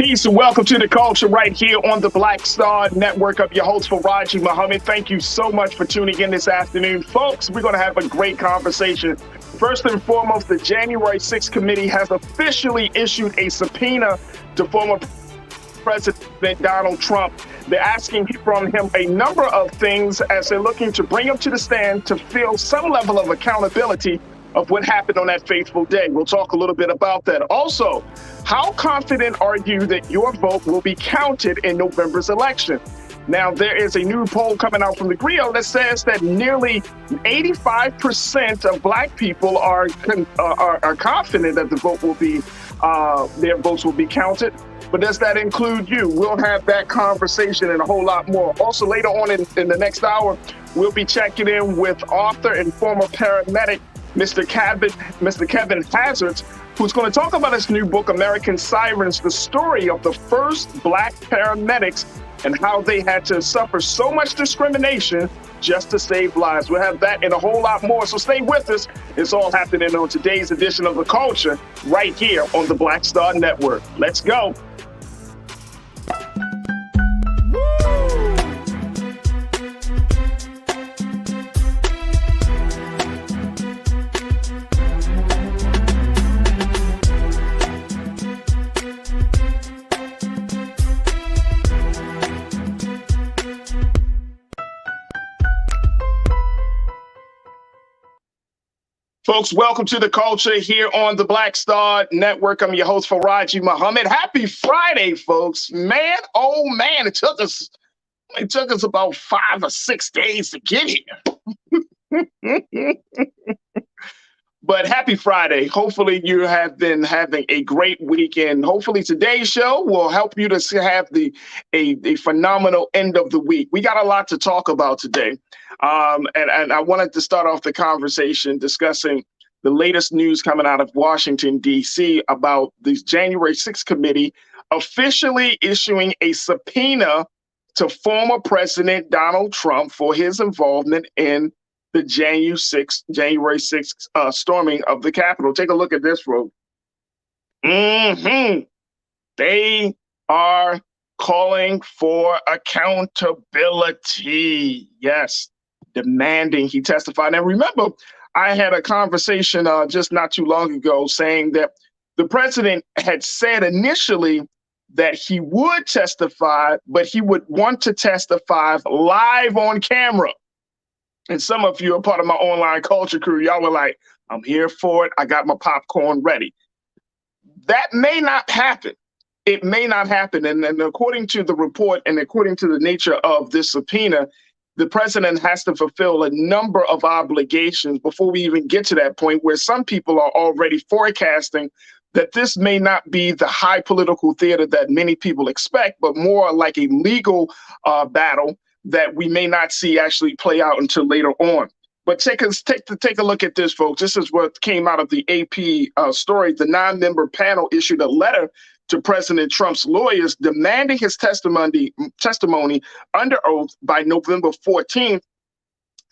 Peace and welcome to the culture right here on the Black Star Network. Of your host, Farajii Muhammad. Thank you so much for tuning in this afternoon. Folks, we're going to have a great conversation. First and foremost, the January 6th committee has officially issued a subpoena to former President Donald Trump. They're asking from him a number of things as they're looking to bring him to the stand to feel some level of accountability of what happened on that fateful day. We'll talk a little bit about that. Also, how confident are you that your vote will be counted in November's election? Now, there is a new poll coming out from the Grio that says that nearly 85% of Black people are confident that the vote will be, their votes will be counted. But does that include you? We'll have that conversation and a whole lot more. Also, later on in the next hour, we'll be checking in with author and former paramedic Mr. Kevin Hazzard, who's going to talk about his new book, American Sirens, the story of the first Black paramedics and how they had to suffer so much discrimination just to save lives. We'll have that and a whole lot more, so stay with us. It's all happening on today's edition of The Culture right here on the Black Star Network. Let's go. Folks, welcome to the culture here on the Black Star Network. I'm your host, Farajii Muhammad. Happy Friday, folks. Man, oh man, it took us about 5 or 6 days to get here. But happy Friday. Hopefully you have been having a great weekend. Hopefully today's show will help you to have a phenomenal end of the week. We got a lot to talk about today. And I wanted to start off the conversation discussing the latest news coming out of Washington, D.C. about the January 6th committee officially issuing a subpoena to former President Donald Trump for his involvement in the January 6th storming of the Capitol. Take a look at this, folks. They are calling for accountability. Yes, demanding he testify. Now, remember, I had a conversation just not too long ago saying that the president had said initially that he would testify, but he would want to testify live on camera. And some of you are part of my online culture crew. Y'all were like, I'm here for it. I got my popcorn ready. That may not happen. It may not happen. And according to the report and according to the nature of this subpoena, the president has to fulfill a number of obligations before we even get to that point where some people are already forecasting that this may not be the high political theater that many people expect, but more like a legal battle that we may not see actually play out until later on. But take a look at this, folks. This is what came out of the AP story. The 9-member panel issued a letter to President Trump's lawyers demanding his testimony under oath by November 14th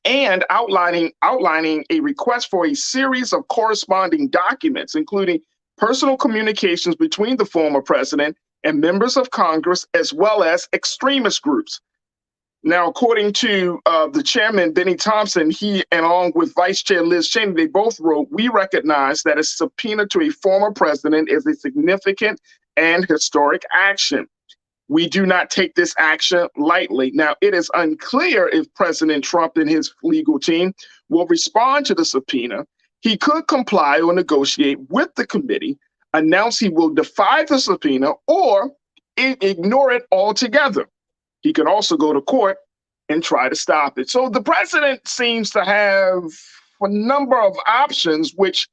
and outlining a request for a series of corresponding documents, including personal communications between the former president and members of Congress, as well as extremist groups. Now, according to the chairman, Benny Thompson, he, along with Vice Chair Liz Cheney, they both wrote, "We recognize that a subpoena to a former president is a significant and historic action. We do not take this action lightly." Now, it is unclear if President Trump and his legal team will respond to the subpoena. He could comply or negotiate with the committee, announce he will defy the subpoena, or ignore it altogether. He could also go to court and try to stop it. So the president seems to have a number of options, which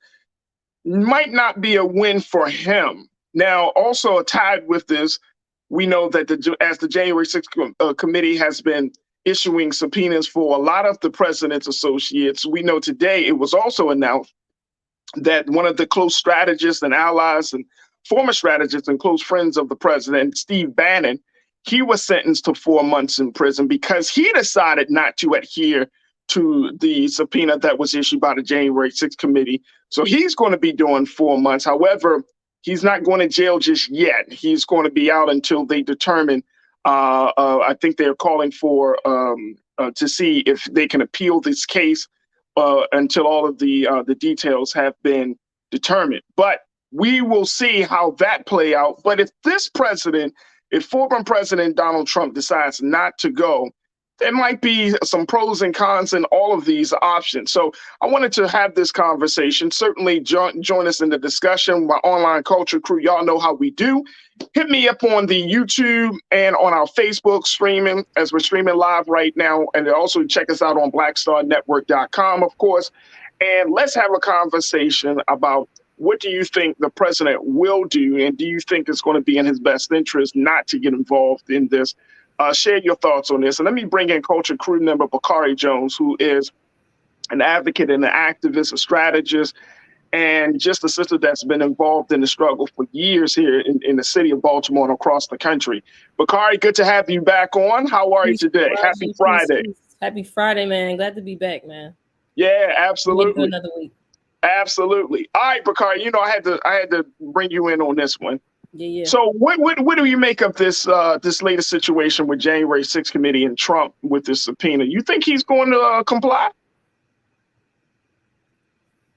might not be a win for him. Now, also tied with this, we know that as the January 6th committee has been issuing subpoenas for a lot of the president's associates, we know today it was also announced that one of the close strategists and allies and former strategists and close friends of the president, Steve Bannon, he was sentenced to 4 months in prison because he decided not to adhere to the subpoena that was issued by the January 6th committee. So he's going to be doing 4 months. However, he's not going to jail just yet. He's going to be out until they determine. I think they're calling for to see if they can appeal this case until all of the details have been determined. But we will see how that play out. But if former President Donald Trump decides not to go, there might be some pros and cons in all of these options. So I wanted to have this conversation. Certainly join us in the discussion. My online culture crew, y'all know how we do. Hit me up on the YouTube and on our Facebook streaming, as we're streaming live right now. And also check us out on blackstarnetwork.com, of course. And let's have a conversation about, what do you think the president will do? And do you think it's going to be in his best interest not to get involved in this? Share your thoughts on this. And let me bring in culture crew member Bakari Jones, who is an advocate and an activist, a strategist, and just a sister that's been involved in the struggle for years here in the city of Baltimore and across the country. Bakari, good to have you back on. How are you today? Happy Friday. Happy Friday, man. Glad to be back, man. Yeah, absolutely. Another week. Absolutely. All right, Bakari, I had to bring you in on this one. Yeah. So what do you make of this latest situation with January 6th committee and Trump with this subpoena? You think he's going to comply?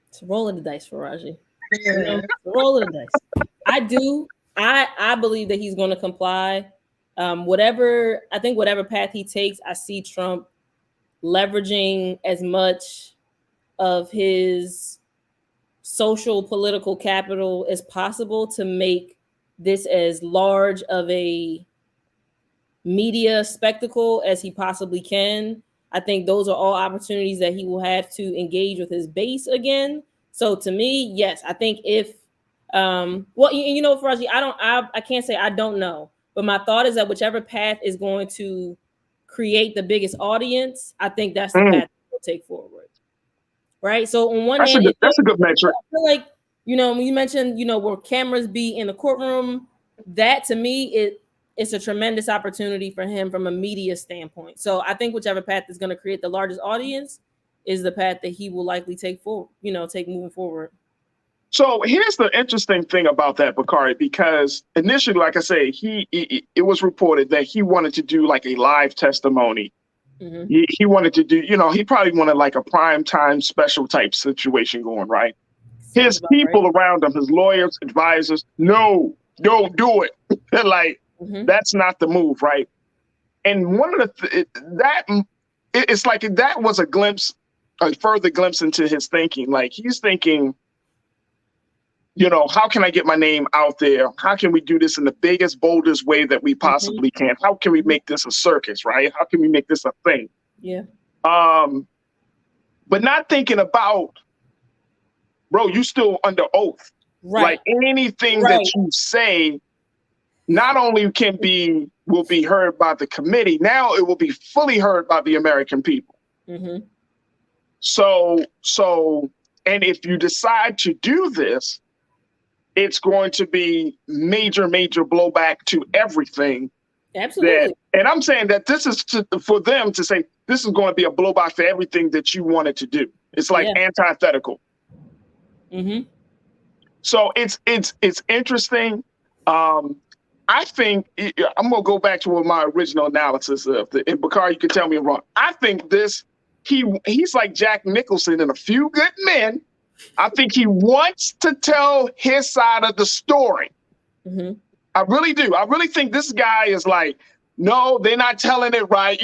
It's a roll of the dice, Farajii. It's a roll of the dice. I do. I believe that he's going to comply. Whatever path he takes, I see Trump leveraging as much of his social political capital as possible to make this as large of a media spectacle as he possibly can. I think those are all opportunities that he will have to engage with his base again. So to me, yes, I think if Farajii, I can't say I don't know, but my thought is that whichever path is going to create the biggest audience, I think that's the path we'll take forward. Right. So on one hand, that's a good metric. I feel like, when you mentioned, will cameras be in the courtroom? That to me, it's a tremendous opportunity for him from a media standpoint. So I think whichever path is going to create the largest audience is the path that he will likely take forward, take moving forward. So here's the interesting thing about that, Bakari, because initially, like I say, it was reported that he wanted to do like a live testimony. Mm-hmm. He wanted to do, he probably wanted like a prime time special type situation going, right? His people around him, his lawyers, advisors, no, don't do it. Like, that's not the move, right? And one of it's like that was a further glimpse into his thinking. Like, he's thinking, how can I get my name out there? How can we do this in the biggest, boldest way that we possibly can? How can we make this a circus, right? How can we make this a thing? Yeah. But not thinking about, bro, you still under oath. Right. Like, anything that you say not only will be heard by the committee, now it will be fully heard by the American people. Mm-hmm. So, and if you decide to do this, it's going to be major blowback to everything. Absolutely. And I'm saying that this is for them to say, this is going to be a blowback for everything that you wanted to do. It's like antithetical. Mm-hmm. So it's interesting. I think I'm going to go back to my original analysis of and Bakari, you can tell me I'm wrong. I think he's like Jack Nicholson in A Few Good Men. I think he wants to tell his side of the story. Mm-hmm. I really do. I really think this guy is like, no, they're not telling it right.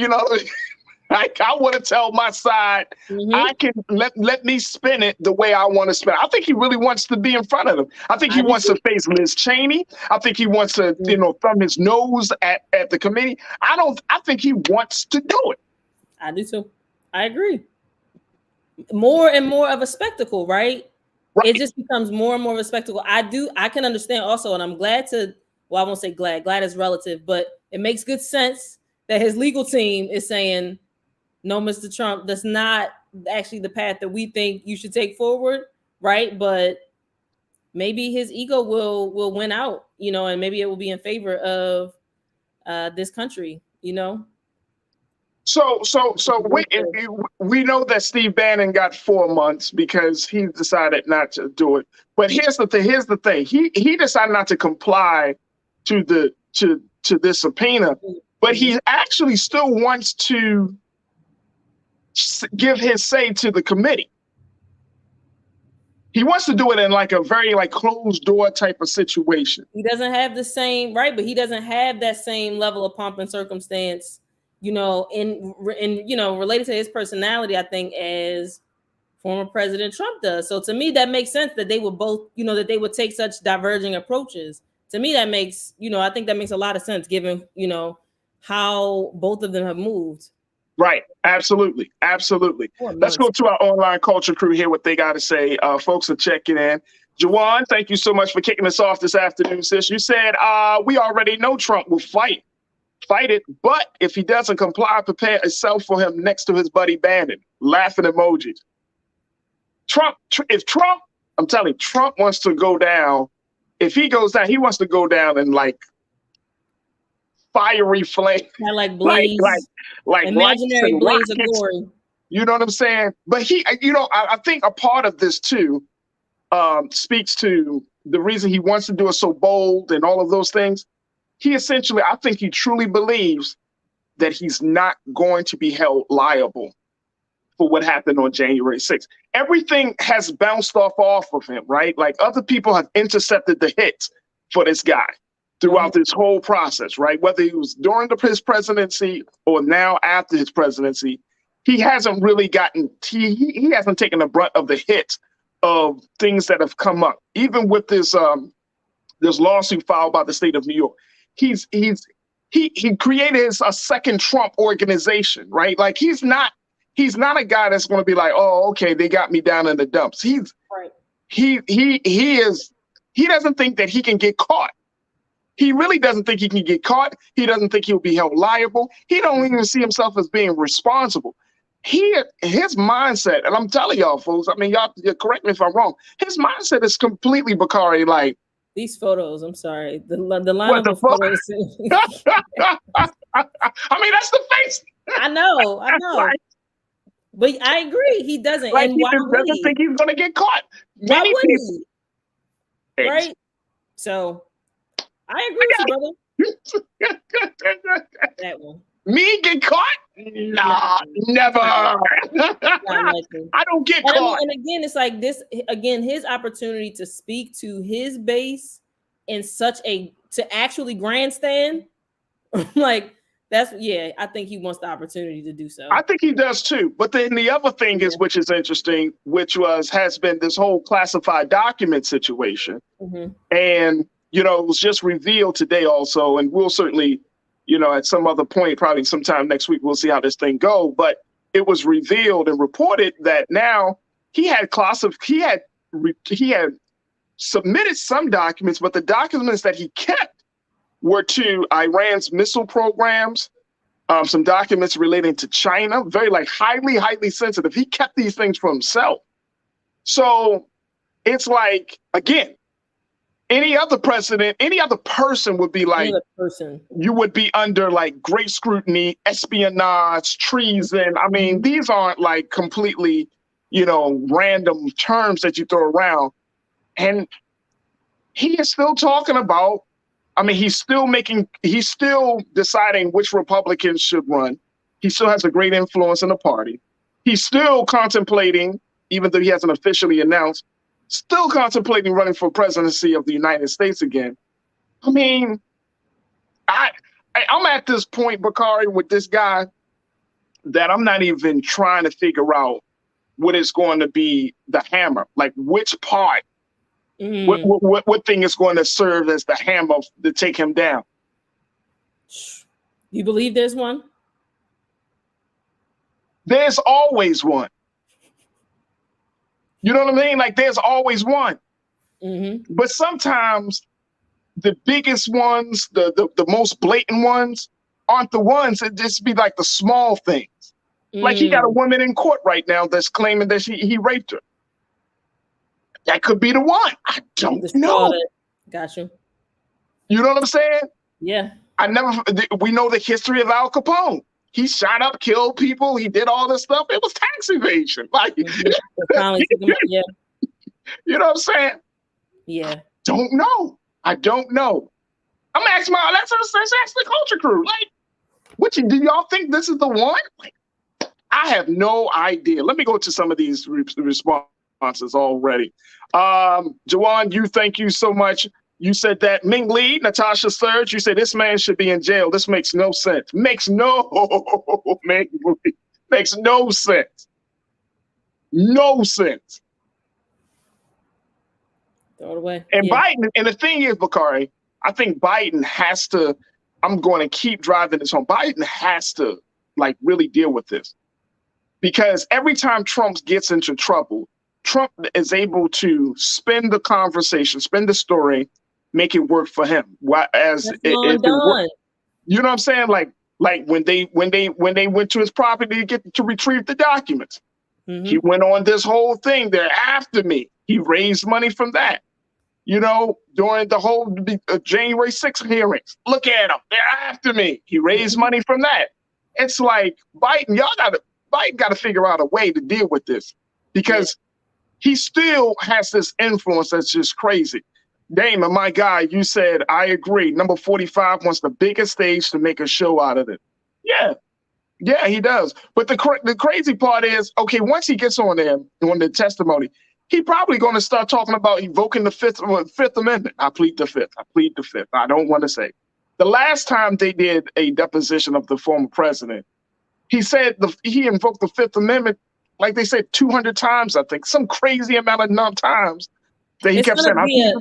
Like, I want to tell my side. Mm-hmm. I can let me spin it the way I want to spin it. I think he really wants to be in front of them. I think he wants to face Liz Cheney. I think he wants to, thumb his nose at the committee. I think he wants to do it. I do too. I agree. More and more of a spectacle, right? It just becomes more and more of a spectacle. I can understand also, and I'm glad I won't say glad is relative, but it makes good sense that his legal team is saying, no, Mr. Trump, that's not actually the path that we think you should take forward, right? But maybe his ego will win out, and maybe it will be in favor of this country, We know that Steve Bannon got 4 months because he decided not to do it. But here's the thing. He decided not to comply to this subpoena, but he actually still wants to give his say to the committee. He wants to do it in like a very like closed door type of situation. He doesn't have the same right, but he doesn't have that same level of pomp and circumstance, in related to his personality, I think, as former President Trump does. So to me, that makes sense that they would both, that they would take such diverging approaches. To me, that makes, I think that makes a lot of sense given, how both of them have moved. Right. Absolutely. Let's go to our online culture crew, hear what they got to say. Folks are checking in. Jawan, thank you so much for kicking us off this afternoon, sis. You said we already know Trump will fight it, but if he doesn't comply, prepare a cell for him next to his buddy Bannon. Laughing emojis. I'm telling you, Trump wants to go down. If he goes down, he wants to go down in like fiery flame, like blaze, like imaginary blaze of glory. You know what I'm saying? But I think a part of this too speaks to the reason he wants to do it so bold and all of those things. I think he truly believes that he's not going to be held liable for what happened on January 6th. Everything has bounced off of him, right? Like other people have intercepted the hits for this guy throughout this whole process, right? Whether it was during his presidency or now after his presidency, he hasn't really he hasn't taken the brunt of the hits of things that have come up. Even with this lawsuit filed by the state of New York, he created a second Trump organization, right? Like he's not a guy that's going to be like, oh, okay, they got me down in the dumps. He doesn't think that he can get caught. He really doesn't think he can get caught. He doesn't think he'll be held liable. He don't even see himself as being responsible. His mindset, and I'm telling y'all, folks, I mean, y'all correct me if I'm wrong. His mindset is completely Bakari like. These photos, I'm sorry. The line of the photos. I mean, that's the face. I know. Like, but I agree. He doesn't. Like and he doesn't think he's going to get caught. Why would he? Right? So I agree with you, brother. That one. Me get caught? Nah, never. I don't get caught. And again, it's like this. Again, his opportunity to speak to his base in to actually grandstand, like I think he wants the opportunity to do so. I think he does too. But then the other thing is, which is interesting, has been this whole classified document situation, and it was just revealed today also, and we'll certainly. At some other point, probably sometime next week, we'll see how this thing goes. But it was revealed and reported that now he had submitted some documents, but the documents that he kept were to Iran's missile programs, some documents relating to China, very like highly, highly sensitive. He kept these things for himself. So it's like, again, any other president, any other person would be like, you would be under like great scrutiny, espionage, treason. I mean, these aren't like completely, random terms that you throw around. And he is still talking about, he's still deciding which Republicans should run. He still has a great influence in the party. He's still contemplating, even though he hasn't officially announced, still contemplating running for presidency of the United States again. I mean, I'm at this point, Bakari, with this guy that I'm not even trying to figure out what is going to be the hammer, like which part, what thing is going to serve as the hammer to take him down. You believe there's one? There's always one. You know what I mean? Like there's always one. But sometimes the biggest ones, the most blatant ones, aren't the ones. It just be like the small things. Like he got a woman in court right now that's claiming that he raped her. That could be the one. I don't know. Gotcha. You know what I'm saying? Yeah. We know the history of Al Capone. he shot up, killed people, he did all this stuff. It was tax evasion. Like, Finally took him out, yeah. You know what I'm saying? Yeah. Don't know. I don't know. I'm asking let's ask the culture crew. Like, do y'all think this is the one? Like, I have no idea. Let me go to some of these responses already. Jawan, thank you so much. You said that Ming Lee, Natasha Sturge, you said this man should be in jail. This makes no sense. Makes no sense. No sense. Throw it away. And Biden, and the thing is, Bakari, I think Biden has to, I'm going to keep driving this home. Biden has to like really deal with this. Because every time Trump gets into trouble, Trump is able to spin the conversation, spin the story, make it work for him. Whereas you know what I'm saying? Like when they went to his property to retrieve the documents, he went on this whole thing. They're after me. He raised money from that. You know, during the whole January 6th hearings, look at him. They're after me. He raised money from that. It's like Biden got to figure out a way to deal with this because he still has this influence that's just crazy. Damon, my guy, you said, I agree. Number 45 wants the biggest stage to make a show out of it. Yeah, he does. But the crazy part is, okay, once he gets on there, on the testimony, he probably going to start talking about evoking the Fifth Amendment. I plead the Fifth. I don't want to say. The last time they did a deposition of the former president, he said he invoked the Fifth Amendment, like they said, 200 times, I think, some crazy amount of times that he kept saying.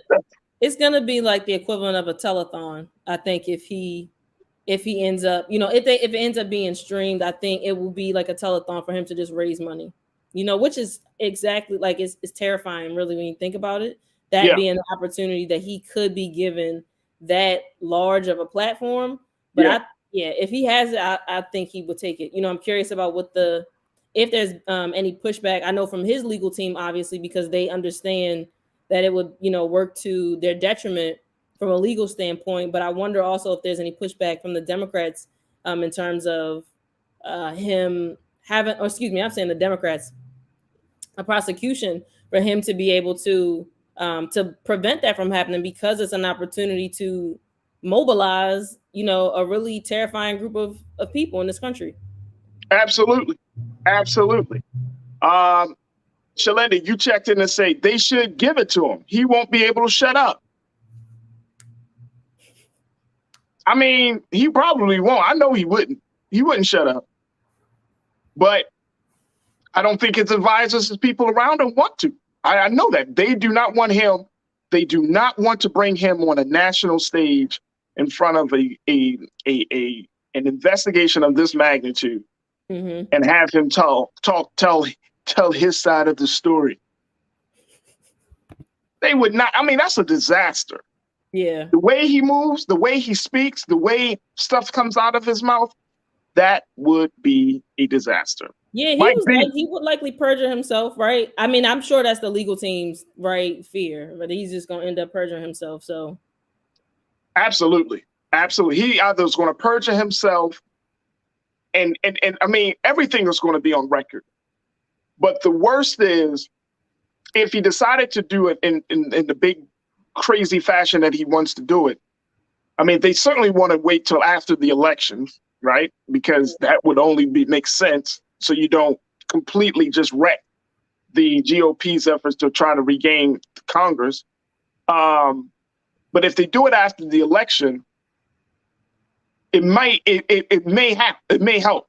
It's going to be like the equivalent of a telethon, I think, if he ends up, you know, if it ends up being streamed, I think it will be like a telethon for him to just raise money, you know, which is exactly like it's terrifying, really, when you think about it. That being an opportunity that he could be given that large of a platform. But if he has it, I think he would take it. You know, I'm curious about if there's any pushback. I know from his legal team, obviously, because they understand that it would, you know, work to their detriment from a legal standpoint. But I wonder also if there's any pushback from the Democrats in terms of him having, or excuse me, I'm saying the Democrats, a prosecution for him to be able to prevent that from happening, because it's an opportunity to mobilize, you know, a really terrifying group of people in this country. Absolutely. Shalinda, you checked in and say they should give it to him. He won't be able to shut up. I mean, he probably won't. I know he wouldn't. He wouldn't shut up. But I don't think his advisors, his people around him, want to. I know that they do not want him. They do not want to bring him on a national stage in front of an investigation of this magnitude and have him tell his side of the story. They would not. I mean, that's a disaster. Yeah. The way he moves, the way he speaks, the way stuff comes out of his mouth, that would be a disaster. Yeah, he would likely perjure himself, right? I mean, I'm sure that's the legal team's fear, but he's just gonna end up perjuring himself. So absolutely. He either is going to perjure himself, and I mean, everything is going to be on record. But the worst is if he decided to do it in the big crazy fashion that he wants to do it. I mean, they certainly want to wait till after the elections, right? Because that would only make sense. So you don't completely just wreck the GOP's efforts to try to regain Congress. But if they do it after the election, it may help.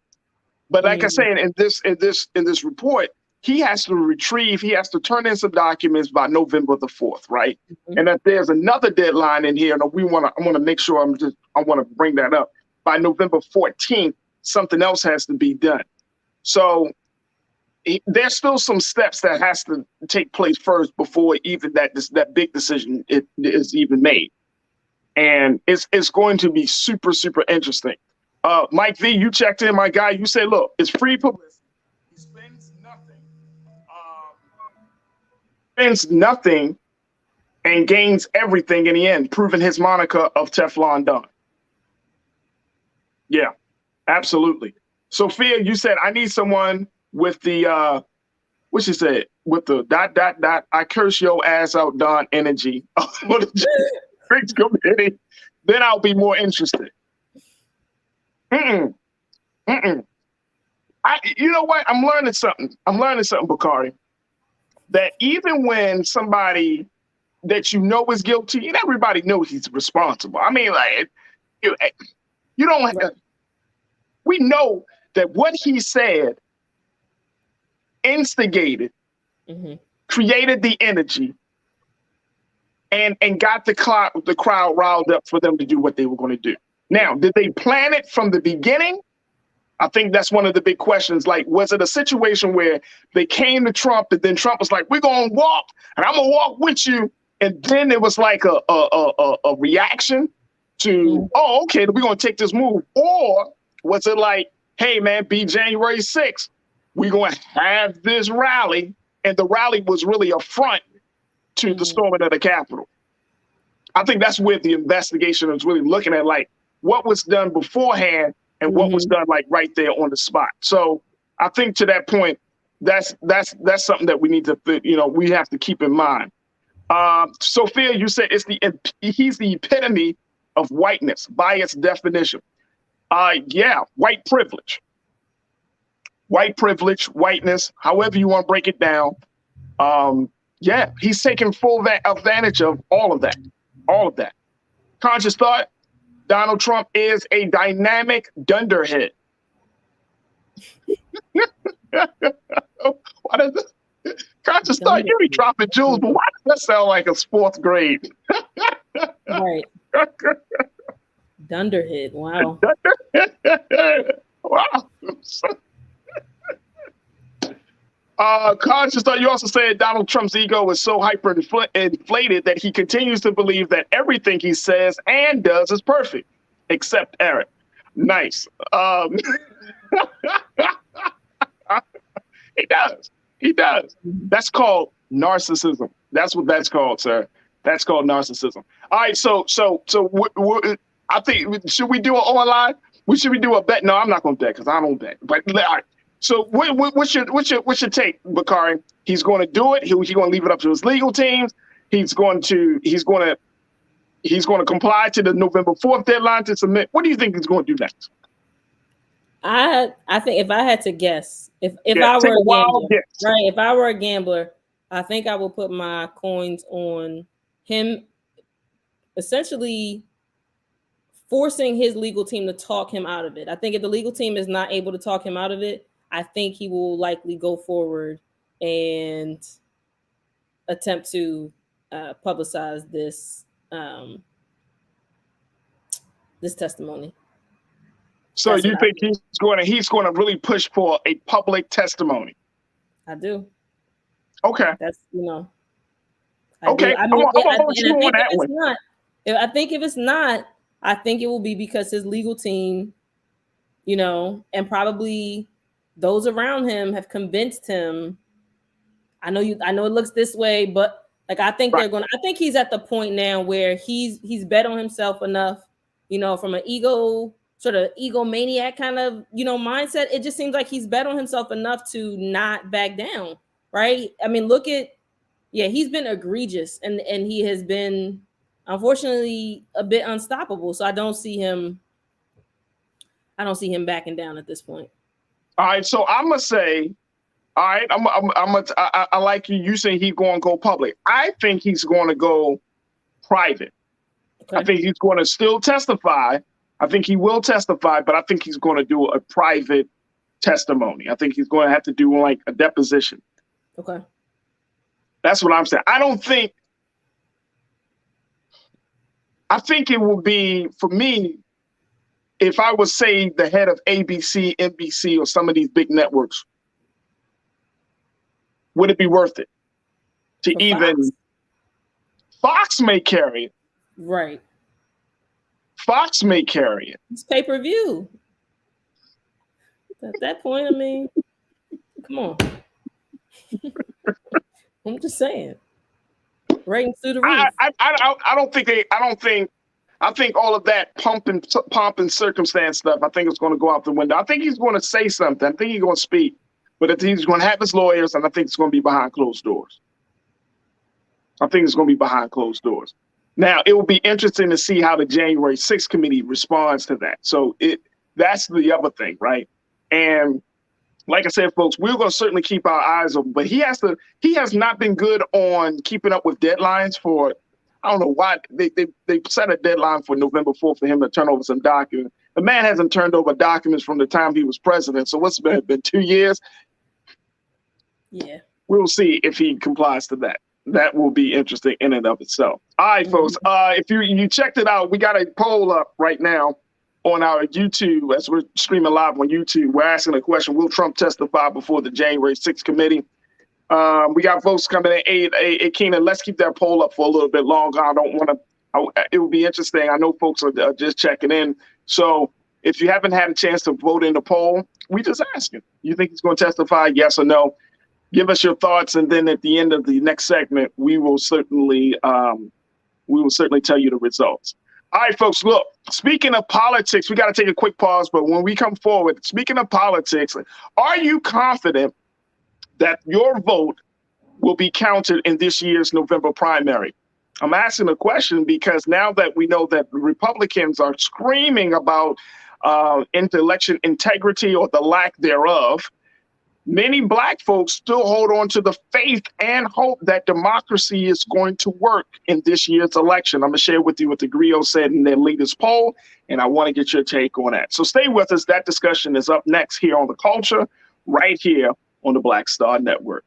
But like I said, in this report, he has to turn in some documents by November the 4th, right? And if there's another deadline in here, and I want to make sure I want to bring that up. By November 14th, something else has to be done. So there's still some steps that has to take place first before even that big decision is even made. And it's going to be super, super interesting. Mike V, you checked in, my guy. You said, look, it's free publicity. He spends nothing and gains everything in the end, proving his moniker of Teflon Don. Yeah, absolutely. Sophia, you said I need someone with the what she said with the ... I curse your ass out, Don energy. Drinks committee. Then I'll be more interested. Mm-mm. Mm-mm. You know what? I'm learning something. Bakari. That even when somebody that you know is guilty, and everybody knows he's responsible. I mean, like, you don't. We know that what he said instigated, created the energy, and got the crowd riled up for them to do what they were going to do. Now, did they plan it from the beginning? I think that's one of the big questions. Like, was it a situation where they came to Trump and then Trump was like, we're going to walk and I'm going to walk with you. And then it was like a reaction to, oh, okay, we're going to take this move. Or was it like, hey, man, be January 6th. We're going to have this rally. And the rally was really a front to the storming of the Capitol. I think that's where the investigation is really looking at, like, what was done beforehand and what was done like right there on the spot. So I think to that point, that's something that we need to, we have to keep in mind. Sophia, you said he's the epitome of whiteness by its definition. Yeah, white privilege, whiteness, however you want to break it down. Yeah, he's taking full advantage of all of that. Conscious thought. Donald Trump is a dynamic dunderhead. Why does this? Conscious thought, you be dropping jewels, but why does that sound like a fourth grade? Right. Dunderhead. Wow. Wow. Conscious thought, you also said Donald Trump's ego is so hyper-inflated that he continues to believe that everything he says and does is perfect, except Eric. Nice. He does. That's called narcissism. That's what that's called, sir. That's called narcissism. All right, so I think, should we do an online? Should we do a bet? No, I'm not going to bet because I don't bet. But all right. So what's your take, Bakari? He's going to do it. He's going to leave it up to his legal teams. He's going to comply to the November 4th deadline to submit. What do you think he's going to do next? I think if I had to guess, if I were a gambler, right? If I were a gambler, I think I will put my coins on him essentially forcing his legal team to talk him out of it. I think if the legal team is not able to talk him out of it, I think he will likely go forward and attempt to publicize this this testimony. So you think he's going to really push for a public testimony? I do. Okay. That's okay. I think if it's not, I think it will be because his legal team, and probably those around him have convinced him. I know it looks this way, but like I think I think he's at the point now where he's bet on himself enough, from an egomaniac kind of, mindset. It just seems like he's bet on himself enough to not back down, right? I mean, he's been egregious and he has been, unfortunately, a bit unstoppable. So I don't see him backing down at this point. All right, so I'm gonna say, all right, I like you. You say he's going to go public. I think he's going to go private. Okay. I think he's going to still testify. I think he will testify, but I think he's going to do a private testimony. I think he's going to have to do like a deposition. Okay, that's what I'm saying. I think it will be, for me, if I was, say, the head of ABC, NBC, or some of these big networks, would it be worth it to Fox may carry it. Right. Fox may carry it. It's pay-per-view. At that point, I mean, come on. I'm just saying. Ratings through the roof. I don't think I think all of that pomp and circumstance stuff, I think it's going to go out the window. I think he's going to say something. I think he's going to speak, but I think he's going to have his lawyers, and I think it's going to be behind closed doors. I think it's going to be behind closed doors. Now, it will be interesting to see how the January 6th committee responds to that. So that's the other thing, right? And like I said, folks, we're going to certainly keep our eyes open, but he has not been good on keeping up with deadlines for, I don't know why they set a deadline for November 4th for him to turn over some documents. The man hasn't turned over documents from the time he was president. So what's been 2 years? Yeah. We'll see if he complies to that. That will be interesting in and of itself. All right, folks. If you checked it out, we got a poll up right now on our YouTube as we're streaming live on YouTube. We're asking a question: will Trump testify before the January 6th committee? We got votes coming in. Hey, Keenan, let's keep that poll up for a little bit longer. I don't want to. It will be interesting. I know folks are just checking in. So if you haven't had a chance to vote in the poll, we just asking. You think he's going to testify? Yes or no? Give us your thoughts, and then at the end of the next segment, we will certainly tell you the results. All right, folks, look, speaking of politics, we got to take a quick pause, but when we come forward, speaking of politics, are you confident that your vote will be counted in this year's November primary? I'm asking the question because now that we know that Republicans are screaming about election integrity or the lack thereof, many Black folks still hold on to the faith and hope that democracy is going to work in this year's election. I'm going to share with you what the Griot said in their latest poll, and I want to get your take on that. So stay with us. That discussion is up next here on The Culture, right here on the Black Star Network.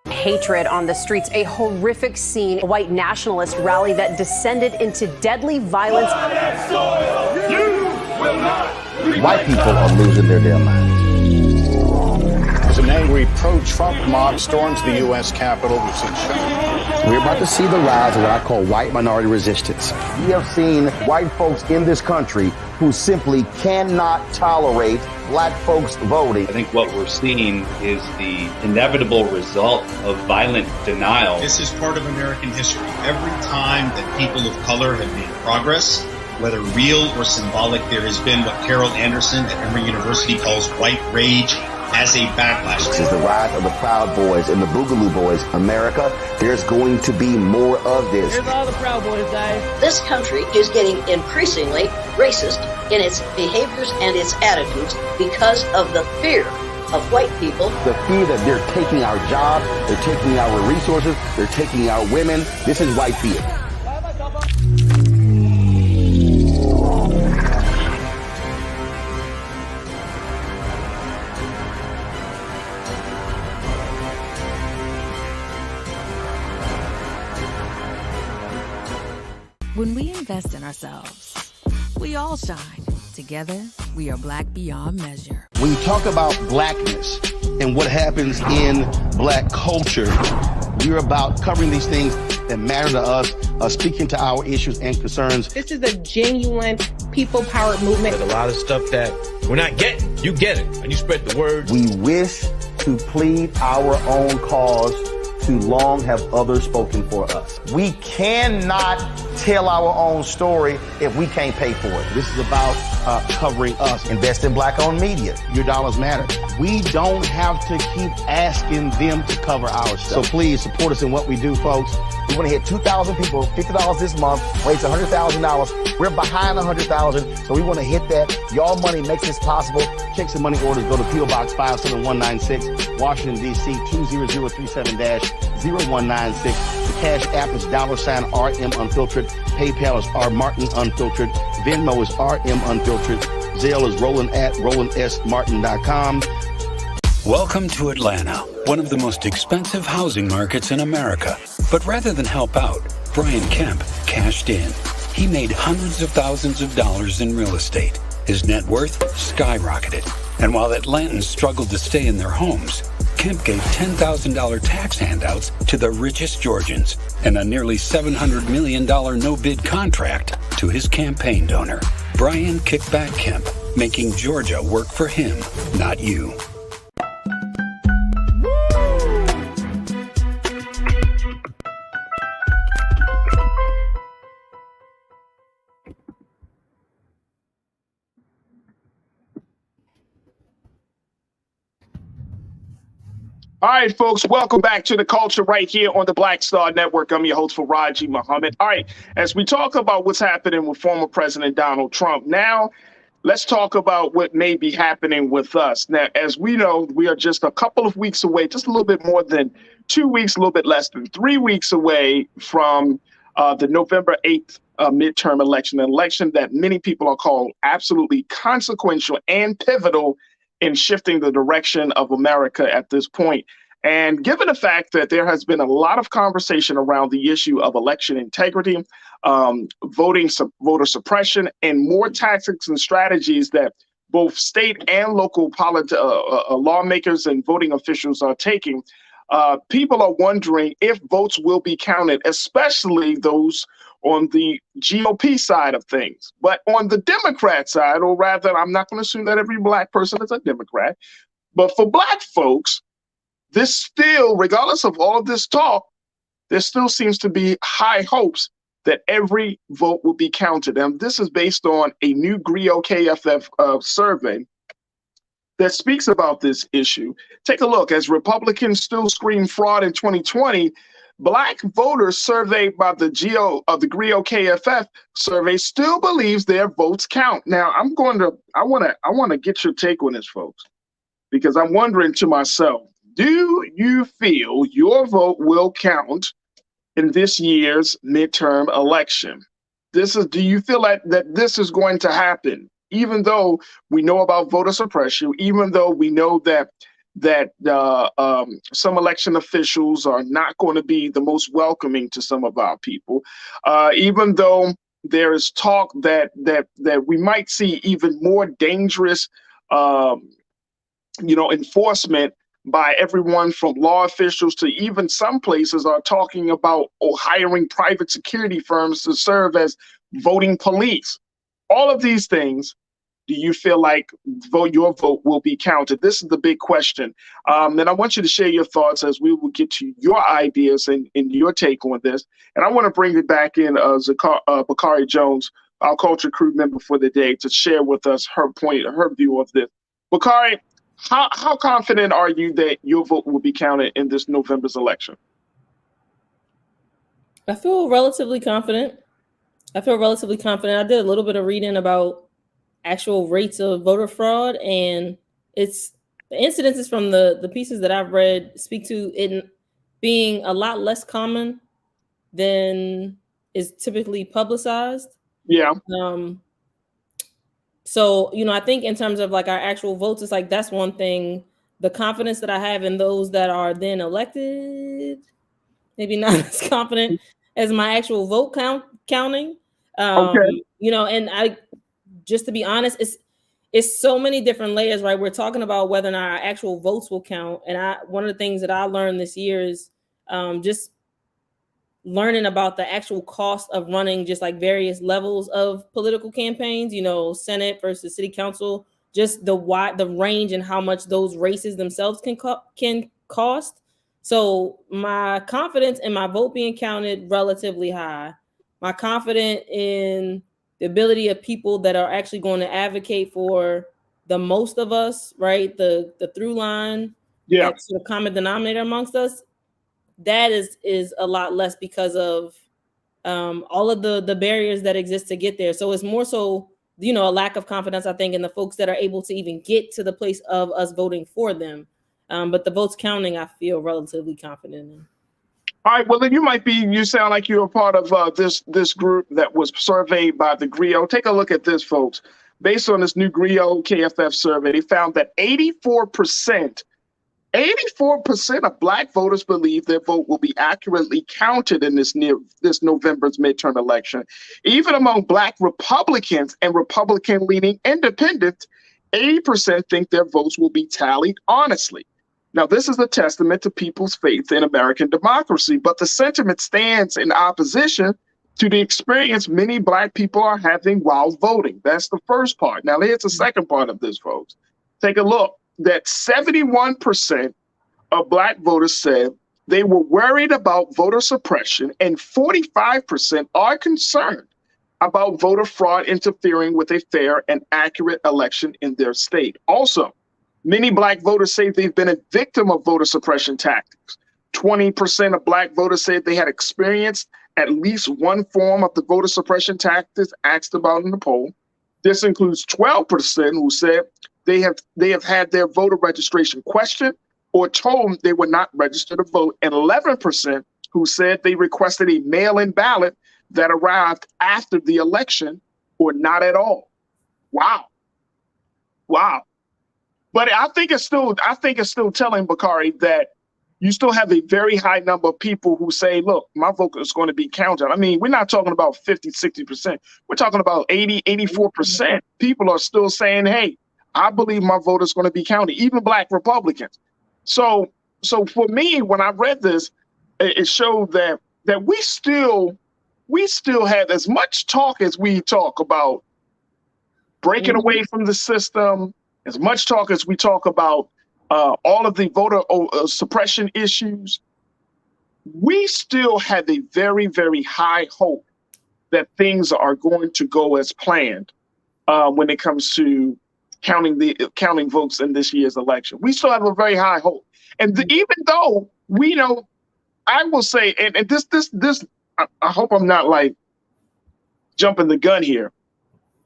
Hatred on the streets, a horrific scene, a white nationalist rally that descended into deadly violence. White people are losing their damn minds. As an angry pro-Trump mob storms the U.S. Capitol, we've seen shootings. We're about to see the rise of what I call white minority resistance. We have seen white folks in this country who simply cannot tolerate Black folks voting. I think what we're seeing is the inevitable result of violent denial. This is part of American history. Every time that people of color have made progress, whether real or symbolic, there has been what Carol Anderson at Emory University calls white rage as a backlash. This is the rise of the Proud Boys and the Boogaloo Boys. America, there's going to be more of this. Here's all the Proud Boys, guys. This country is getting increasingly racist in its behaviors and its attitudes because of the fear of white people. The fear that they're taking our jobs, they're taking our resources, they're taking our women. This is white fear. When we invest in ourselves, we all shine. Together, we are Black beyond measure. When you talk about Blackness and what happens in Black culture, we're about covering these things that matter to us, speaking to our issues and concerns. This is a genuine people-powered movement. There's a lot of stuff that we're not getting. You get it, and you spread the word. We wish to plead our own cause. Too long have others spoken for us. We cannot tell our own story if we can't pay for it. This is about covering us. Invest in Black-owned media. Your dollars matter. We don't have to keep asking them to cover our stuff. So please support us in what we do, folks. We want to hit 2,000 people, $50 this month, raise $100,000. We're behind 100,000, so we want to hit that. Y'all money makes this possible. Checks and money orders go to P.O. Box 57196, Washington, D.C. 20037-0196. The Cash App is $RM Unfiltered. PayPal is R Martin Unfiltered. Venmo is RM Unfiltered. Zelle is RolandS.Martin.com. Welcome to Atlanta, one of the most expensive housing markets in America. But rather than help out, Brian Kemp cashed in. He made hundreds of thousands of dollars in real estate. His net worth skyrocketed. And while Atlantans struggled to stay in their homes, Kemp gave $10,000 tax handouts to the richest Georgians and a nearly $700 million no-bid contract to his campaign donor, Brian Kickback Kemp, making Georgia work for him, not you. All right, folks, welcome back to The Culture right here on the Black Star Network. I'm your host, Farajii Muhammad. All right, as we talk about what's happening with former President Donald Trump, now let's talk about what may be happening with us. Now, as we know, we are just a couple of weeks away, just a little bit more than 2 weeks, a little bit less than 3 weeks away from the November 8th midterm election, an election that many people are calling absolutely consequential and pivotal in shifting the direction of America at this point. And given the fact that there has been a lot of conversation around the issue of election integrity, voter suppression, and more tactics and strategies that both state and local lawmakers and voting officials are taking, people are wondering if votes will be counted, especially those on the GOP side of things. But on the Democrat side, or rather, I'm not going to assume that every Black person is a Democrat, but for Black folks, this still, regardless of all of this talk, there still seems to be high hopes that every vote will be counted. And this is based on a new GRIO KFF survey that speaks about this issue. Take a look. As Republicans still scream fraud in 2020, Black voters surveyed by the GRIO KFF survey still believes their votes count. Now, I want to get your take on this, folks, because I'm wondering to myself, do you feel your vote will count in this year's midterm election? Do you feel like that this is going to happen, even though we know about voter suppression, even though we know that some election officials are not going to be the most welcoming to some of our people, even though there is talk that we might see even more dangerous, enforcement by everyone from law officials to even some places are talking about hiring private security firms to serve as voting police. All of these things, do you feel like your vote will be counted? This is the big question. And I want you to share your thoughts as we will get to your ideas and your take on this. And I want to bring it back in Bakari Jones, our culture crew member for the day, to share with us her view of this. Bakari, how confident are you that your vote will be counted in this November's election? I feel relatively confident. I did a little bit of reading about actual rates of voter fraud, and the incidences from the pieces that I've read speak to it being a lot less common than is typically publicized. Yeah. So, I think in terms of like our actual votes, it's like that's one thing. The confidence that I have in those that are then elected, maybe not as confident as my actual vote counting. Okay. And I, just to be honest, it's so many different layers, right? We're talking about whether or not our actual votes will count. And one of the things that I learned this year is just learning about the actual cost of running just like various levels of political campaigns, Senate versus city council, just the range and how much those races themselves can cost. So my confidence in my vote being counted relatively high. My confidence in the ability of people that are actually going to advocate for the most of us, right? The through line, that sort of common denominator amongst us, that is a lot less because of all of the barriers that exist to get there. So it's more so, a lack of confidence, I think, in the folks that are able to even get to the place of us voting for them. But the votes counting, I feel relatively confident in. All right, well, then you sound like you're a part of this group that was surveyed by the GRIO. Take a look at this, folks. Based on this new GRIO KFF survey, they found that 84% of Black voters believe their vote will be accurately counted in this November's midterm election. Even among Black Republicans and Republican-leaning independents, 80% think their votes will be tallied honestly. Now, this is a testament to people's faith in American democracy, but the sentiment stands in opposition to the experience many Black people are having while voting. That's the first part. Now, here's the second part of this, folks. Take a look. That 71% of Black voters said they were worried about voter suppression, and 45% are concerned about voter fraud interfering with a fair and accurate election in their state. Also, Many Black voters say they've been a victim of voter suppression tactics. 20% of Black voters said they had experienced at least one form of the voter suppression tactics asked about in the poll. This includes 12% who said they have had their voter registration questioned or told they were not registered to vote, and 11% who said they requested a mail-in ballot that arrived after the election or not at all. Wow. But I think it's still telling, Bakari, that you still have a very high number of people who say, look, my vote is going to be counted. I mean, we're not talking about 50, 60%. We're talking about 80, 84%. People are still saying, hey, I believe my vote is going to be counted, even Black Republicans. So for me, when I read this, it showed that we still have as much talk as we talk about breaking away from the system, as much talk as we talk about all of the voter suppression issues. We still have a very, very high hope that things are going to go as planned when it comes to counting votes in this year's election. We still have a very high hope. And even though we know, I will say, and this, I hope I'm not like jumping the gun here,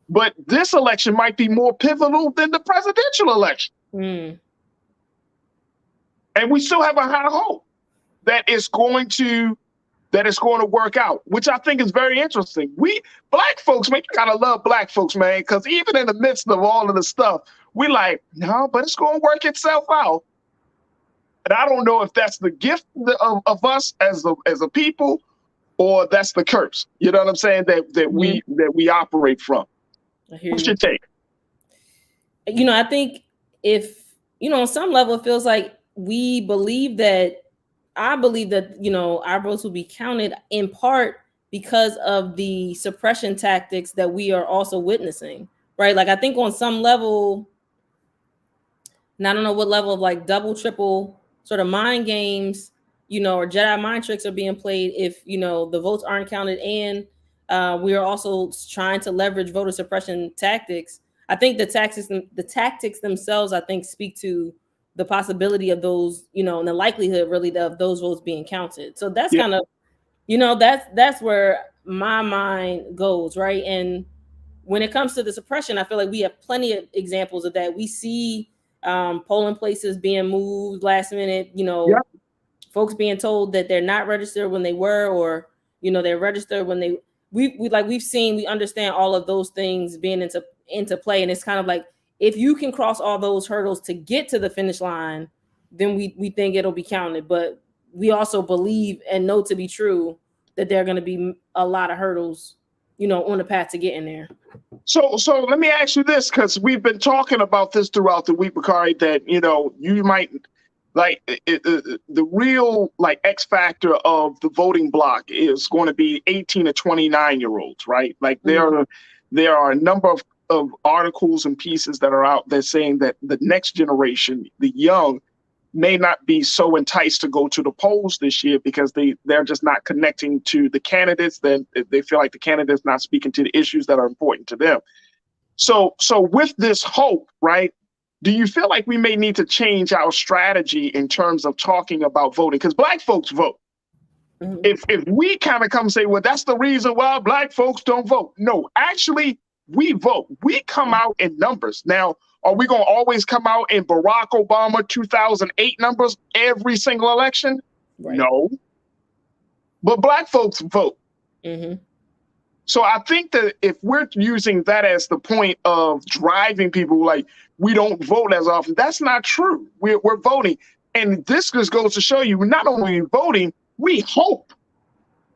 but this election might be more pivotal than the presidential election. And we still have a high hope that it's going to work out, which I think is very interesting. We Black folks, man, you gotta love Black folks, man, because even in the midst of all of the stuff, we like, no, but it's going to work itself out. And I don't know if that's the gift of us as a people, or that's the curse. You know what I'm saying? That we operate from. What's your take? You know, I think if, you know, on some level, it feels like I believe that, you know, our votes will be counted in part because of the suppression tactics that we are also witnessing, right? Like, I think on some level, and I don't know what level of like double, triple sort of mind games, you know, or Jedi mind tricks are being played if, you know, the votes aren't counted and we are also trying to leverage voter suppression tactics. I think the tactics themselves, I think, speak to the possibility of those, you know, and the likelihood really of those votes being counted. So that's kind of, you know, that's where my mind goes, right? And when it comes to the suppression, I feel like we have plenty of examples of that. We see polling places being moved last minute, you know, folks being told that they're not registered when they were, or, you know, they're registered when they, we understand all of those things being into play. And it's kind of like, if you can cross all those hurdles to get to the finish line, then we think it'll be counted. But we also believe and know to be true that there are going to be a lot of hurdles, you know, on the path to getting there. So let me ask you this, because we've been talking about this throughout the week, Bakari, that, you know, you might like the real like X factor of the voting block is going to be 18 to 29-year-olds, right? Like there are a number of articles and pieces that are out there saying that the next generation, the young, may not be so enticed to go to the polls this year because they're just not connecting to the candidates. Then they feel like the candidates not speaking to the issues that are important to them. So with this hope, right, do you feel like we may need to change our strategy in terms of talking about voting? Because Black folks vote. If we kind of come and say, well, that's the reason why Black folks don't vote. No, actually, we vote. We come out in numbers. Now, are we going to always come out in Barack Obama 2008 numbers every single election? Right. No. But Black folks vote. So I think that if we're using that as the point of driving people, like we don't vote as often, that's not true. We're voting. And this just goes to show you, we're not only voting, we hope.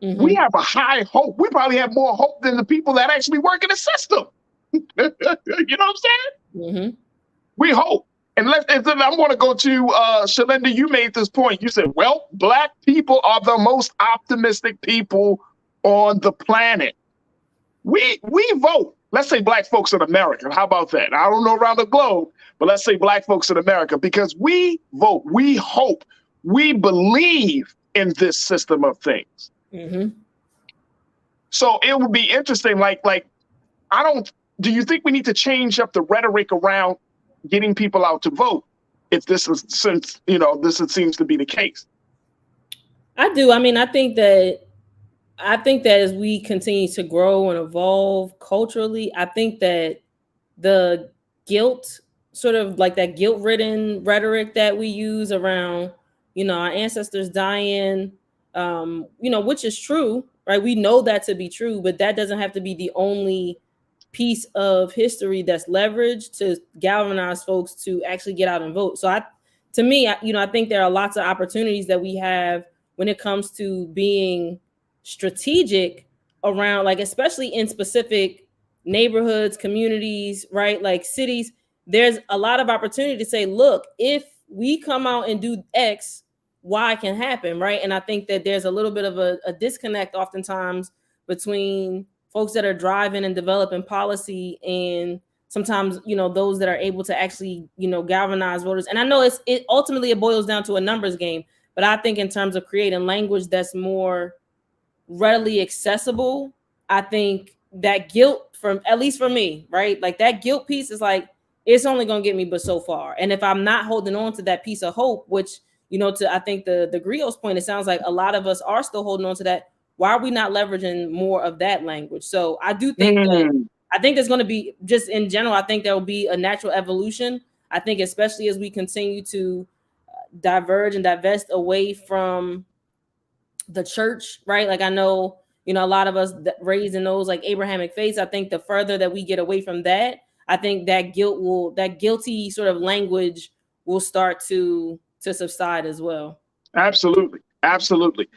We have a high hope. We probably have more hope than the people that actually work in the system. You know what I'm saying? We hope. And then I want to go to Shalinda. You made this point. You said, well, Black people are the most optimistic people on the planet. We vote. Let's say Black folks in America. How about that? I don't know around the globe, but let's say Black folks in America, because we vote, we hope, we believe in this system of things. So it would be interesting. Do you think we need to change up the rhetoric around getting people out to vote? if this is, since this seems to be the case. I do. I mean, I think that as we continue to grow and evolve culturally, I think that the guilt, sort of like that guilt-ridden rhetoric that we use around, our ancestors dying, which is true, right? We know that to be true, but that doesn't have to be the only piece of history that's leveraged to galvanize folks to actually get out and vote. So I think there are lots of opportunities that we have when it comes to being strategic around, like, especially in specific neighborhoods, communities, right? Like cities, there's a lot of opportunity to say, look, if we come out and do X, Y can happen, right? And I think that there's a little bit of a disconnect oftentimes between folks that are driving and developing policy and sometimes, those that are able to actually, galvanize voters. And I know it ultimately boils down to a numbers game, but I think in terms of creating language that's more readily accessible, I think that guilt, at least for me, right? Like that guilt piece is like, it's only going to get me but so far. And if I'm not holding on to that piece of hope, which, I think the Griot's point, it sounds like a lot of us are still holding on to that. Why are we not leveraging more of that language? So I do think I think there's going to be, just in general, I think there will be a natural evolution. I think especially as we continue to diverge and divest away from the church, right? Like I know, a lot of us raised in those like Abrahamic faiths. I think the further that we get away from that, I think that guilty sort of language will start to subside as well. Absolutely. Absolutely.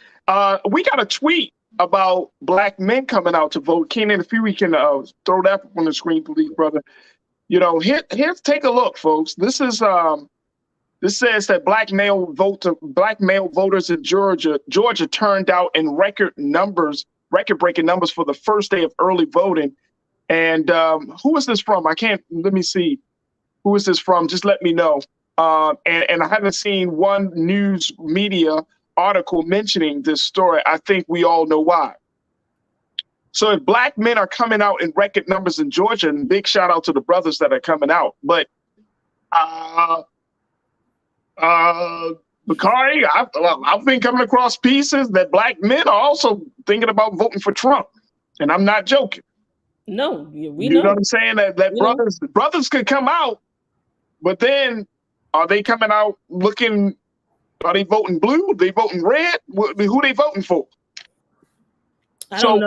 We got a tweet about Black men coming out to vote. Kenan, if you can throw that up on the screen, please, brother. Here's take a look, folks. This is this says that black male voters in Georgia turned out in record-breaking numbers for the first day of early voting. And who is this from? Let me see. Who is this from? Just let me know. And I haven't seen one news media article mentioning this story. I think we all know why. So if Black men are coming out in record numbers in Georgia, and big shout out to the brothers that are coming out, but Bakari, I've been coming across pieces that Black men are also thinking about voting for Trump, and I'm not joking. No, we know. You know what I'm saying? That brothers could come out, but then are they coming out looking? Are they voting blue? Are they voting red? Who they voting for? I don't know.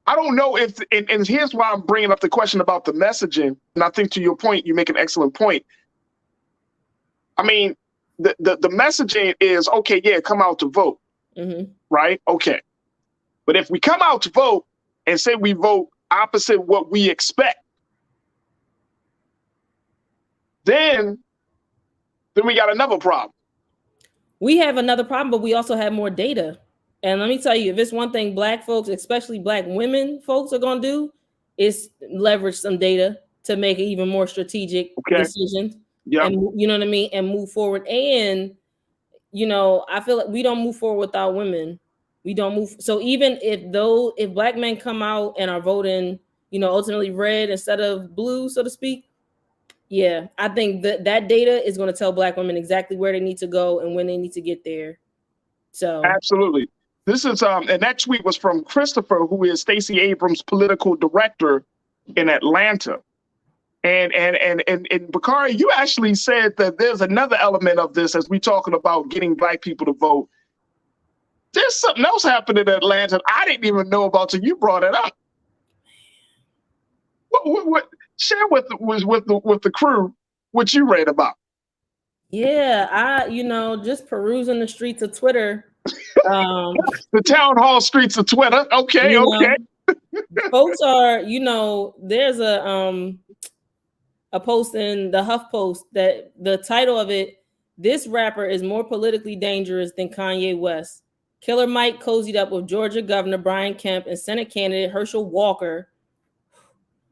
I don't know if, and here's why I'm bringing up the question about the messaging. And I think to your point, you make an excellent point. I mean, the messaging is, okay, yeah, come out to vote, right? Okay. But if we come out to vote and say we vote opposite what we expect, then we got another problem. We have another problem, but we also have more data. And let me tell you, if it's one thing Black folks, especially Black women folks, are going to do, is leverage some data to make even more strategic decisions. Yeah. And you know what I mean? And move forward. And, I feel like we don't move forward without women. We don't move. So even if Black men come out and are voting, ultimately red instead of blue, so to speak, yeah, I think that data is going to tell Black women exactly where they need to go and when they need to get there. So absolutely. This is and that tweet was from Christopher, who is Stacey Abrams' political director in Atlanta. And Bakari, you actually said that there's another element of this as we talking about getting Black people to vote. There's something else happening in Atlanta I didn't even know about till you brought it up. What share with the crew what you read about? Yeah, I just perusing the streets of Twitter. The town hall streets of Twitter. Okay. Folks are, there's a post in the HuffPost that the title of it, "This rapper is more politically dangerous than Kanye West. Killer Mike cozied up with Georgia Governor Brian Kemp and Senate candidate Herschel Walker,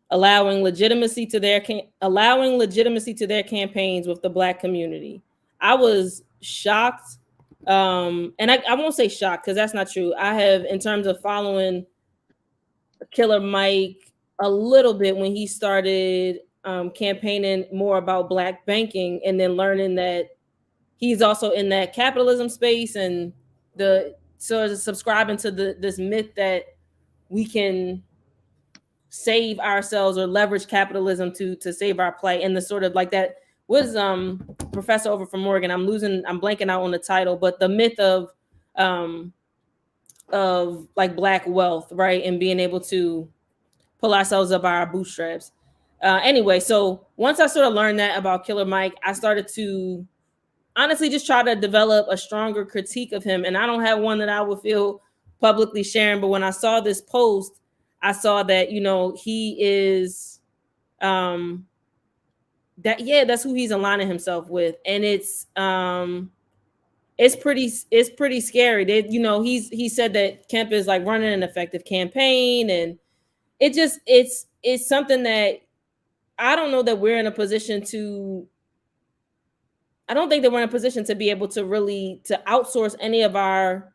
allowing legitimacy to their campaigns with the Black community." I was shocked. And I won't say shocked because that's not true. I have, in terms of following Killer Mike a little bit when he started campaigning more about Black banking, and then learning that he's also in that capitalism space, and subscribing to this myth that we can save ourselves or leverage capitalism to save our plight, and the sort of like that was professor over from Morgan. I'm blanking out on the title, but the myth of like Black wealth, right, and being able to pull ourselves up by our bootstraps. Anyway, so once I sort of learned that about Killer Mike, I started to honestly just try to develop a stronger critique of him. And I don't have one that I would feel publicly sharing, but when I saw this post, I saw that, you know, he is that's who he's aligning himself with. And it's pretty scary. He said that Kemp is like running an effective campaign, and it's something that I don't know that we're in a position to. I don't think that we're in a position to be able to really to outsource any of our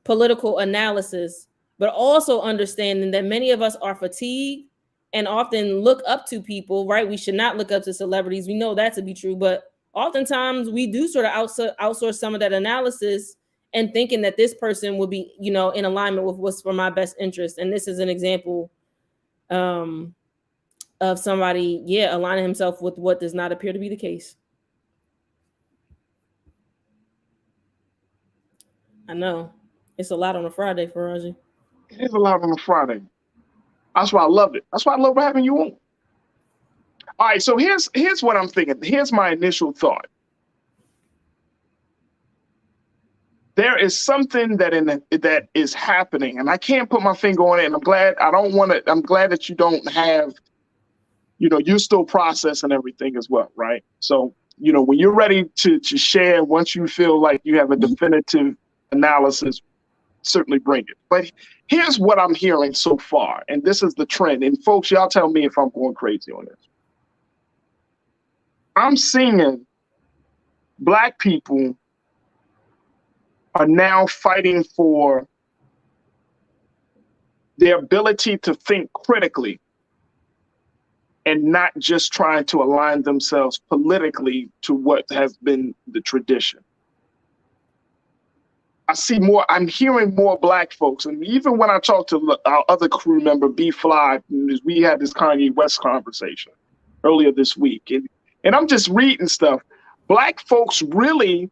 political analysis, but also understanding that many of us are fatigued and often look up to people, right? We should not look up to celebrities. We know that to be true, but oftentimes we do sort of outsource some of that analysis and thinking that this person will be, you know, in alignment with what's for my best interest. And this is an example of somebody, aligning himself with what does not appear to be the case. I know. It's a lot on a Friday, Farajii. It is a lot on a Friday. That's why I loved it. That's why I love having you on. All right, so here's what I'm thinking. Here's my initial thought. There is something that is happening, and I can't put my finger on it. And I'm glad that you don't have, you know, you're still processing everything as well, right? So, you know, when you're ready to share, once you feel like you have a definitive analysis, certainly bring it. But here's what I'm hearing so far, and this is the trend. And folks, y'all tell me if I'm going crazy on this. I'm seeing Black people are now fighting for their ability to think critically and not just trying to align themselves politically to what has been the tradition. I'm hearing more Black folks, and even when I talk to our other crew member, B Fly, we had this Kanye West conversation earlier this week, and I'm just reading stuff. Black folks really,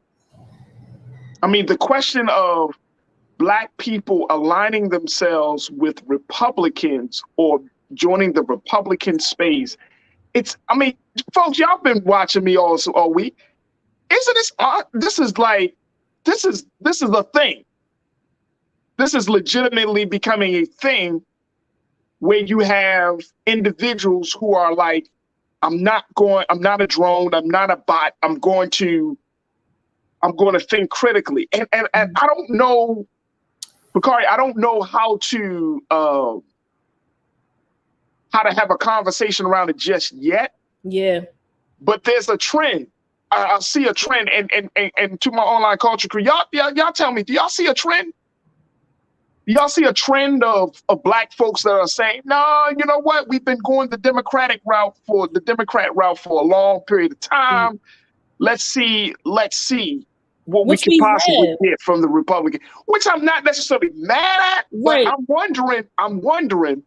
I mean, the question of Black people aligning themselves with Republicans or joining the Republican space, folks, y'all been watching me all week. Isn't this this is a thing. This is legitimately becoming a thing where you have individuals who are like, I'm not a drone, I'm not a bot, I'm going to think critically. And I don't know, Bakari, I don't know how to have a conversation around it just yet. Yeah. But there's a trend. I see a trend, and to my online culture crew, y'all tell me, do y'all see a trend? Do y'all see a trend of Black folks that are saying, no, you know what? We've been going the Democrat route for a long period of time. Let's see what we can possibly get from the Republican, which I'm not necessarily mad at, but I'm wondering,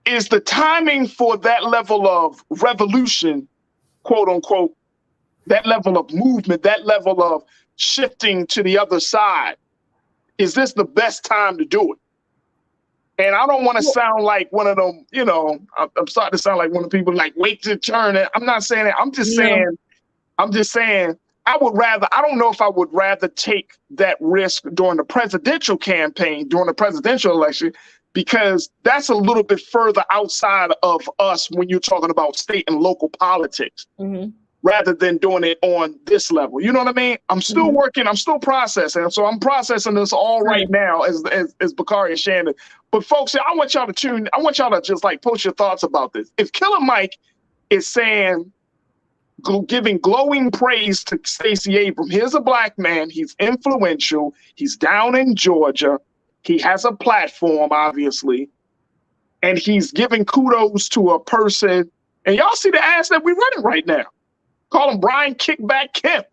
is the timing for that level of revolution, quote unquote, that level of movement, that level of shifting to the other side, is this the best time to do it? And I don't want to sound like one of them, you know, I'm starting to sound like one of the people like, wait to turn it. I'm not saying that. I'm just saying, I don't know if I would rather take that risk during the presidential campaign, during the presidential election, because that's a little bit further outside of us when you're talking about state and local politics, rather than doing it on this level. You know what I mean? I'm still working, I'm still processing. So I'm processing this all right now as Bakari and Shannon. But folks, I want y'all to just like post your thoughts about this. If Killer Mike is saying, giving glowing praise to Stacey Abrams, here's a Black man, he's influential, he's down in Georgia, he has a platform, obviously. and he's giving kudos to a person. And y'all see the ads that we're running right now. Call him Brian Kickback Kemp.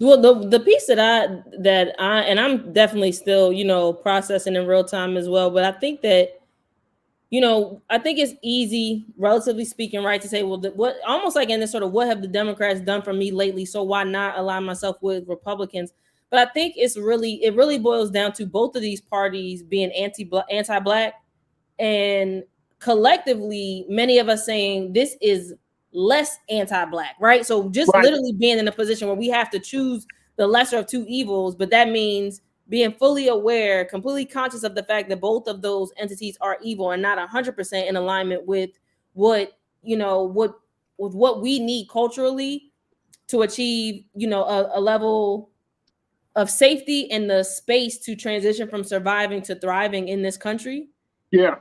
Well, the piece that I and I'm definitely still, processing in real time as well. But I think that, I think it's easy, relatively speaking, right, to say, well, what almost like in this sort of what have the Democrats done for me lately? So why not align myself with Republicans? But I think it really boils down to both of these parties being anti-Black, and collectively, many of us saying this is less anti-Black, right? So just literally being in a position where we have to choose the lesser of two evils, but that means being fully aware, completely conscious of the fact that both of those entities are evil and not 100% in alignment with what we need culturally to achieve, a level of safety and the space to transition from surviving to thriving in this country. Yeah.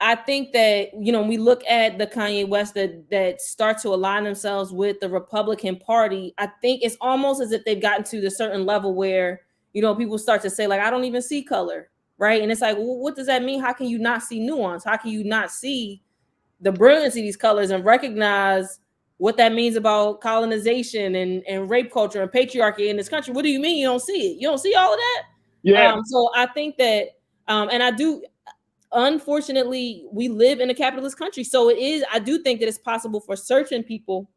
I think that, we look at the Kanye West that start to align themselves with the Republican Party. I think it's almost as if they've gotten to the certain level where, people start to say, like, I don't even see color, right? And it's like, well, what does that mean? How can you not see nuance? How can you not see the brilliance of these colors and recognize what that means about colonization and rape culture and patriarchy in this country? What do you mean you don't see it? You don't see all of that? Yeah. So I think that, and I do, unfortunately, we live in a capitalist country. So I do think that it's possible for certain people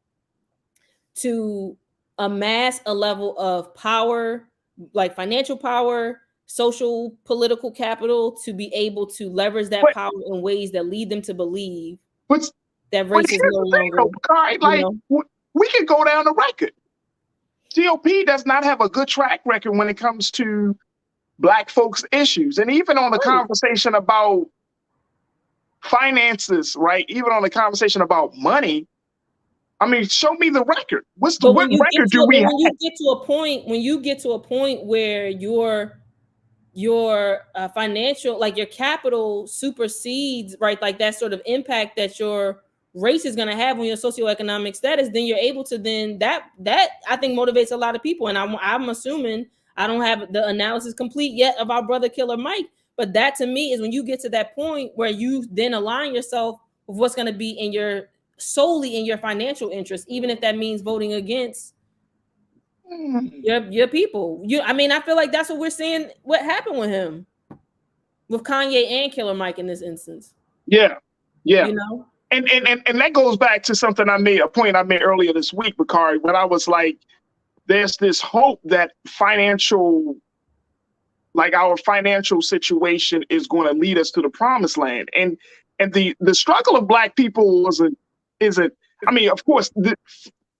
to amass a level of power, like financial power, social, political capital, to be able to leverage that power in ways that lead them to believe that race is no longer. We can go down the record. GOP does not have a good track record when it comes to Black folks' issues. And even on the conversation about finances, right? Even on the conversation about money, I mean, show me the record. What record do we have? When you get to a point where your financial, like your capital supersedes, right, like that sort of impact that your race is going to have on your socioeconomic status, then you're able to that I think motivates a lot of people. And I'm assuming, I don't have the analysis complete yet of our brother Killer Mike, but that to me is when you get to that point where you then align yourself with what's going to be solely in your financial interest, even if that means voting against your people. I feel like that's what we're seeing. What happened with him, with Kanye and Killer Mike in this instance? Yeah. And that goes back to something a point I made earlier this week, Bakari, when I was like, there's this hope that our financial situation is going to lead us to the promised land. And the struggle of Black people isn't, of course, the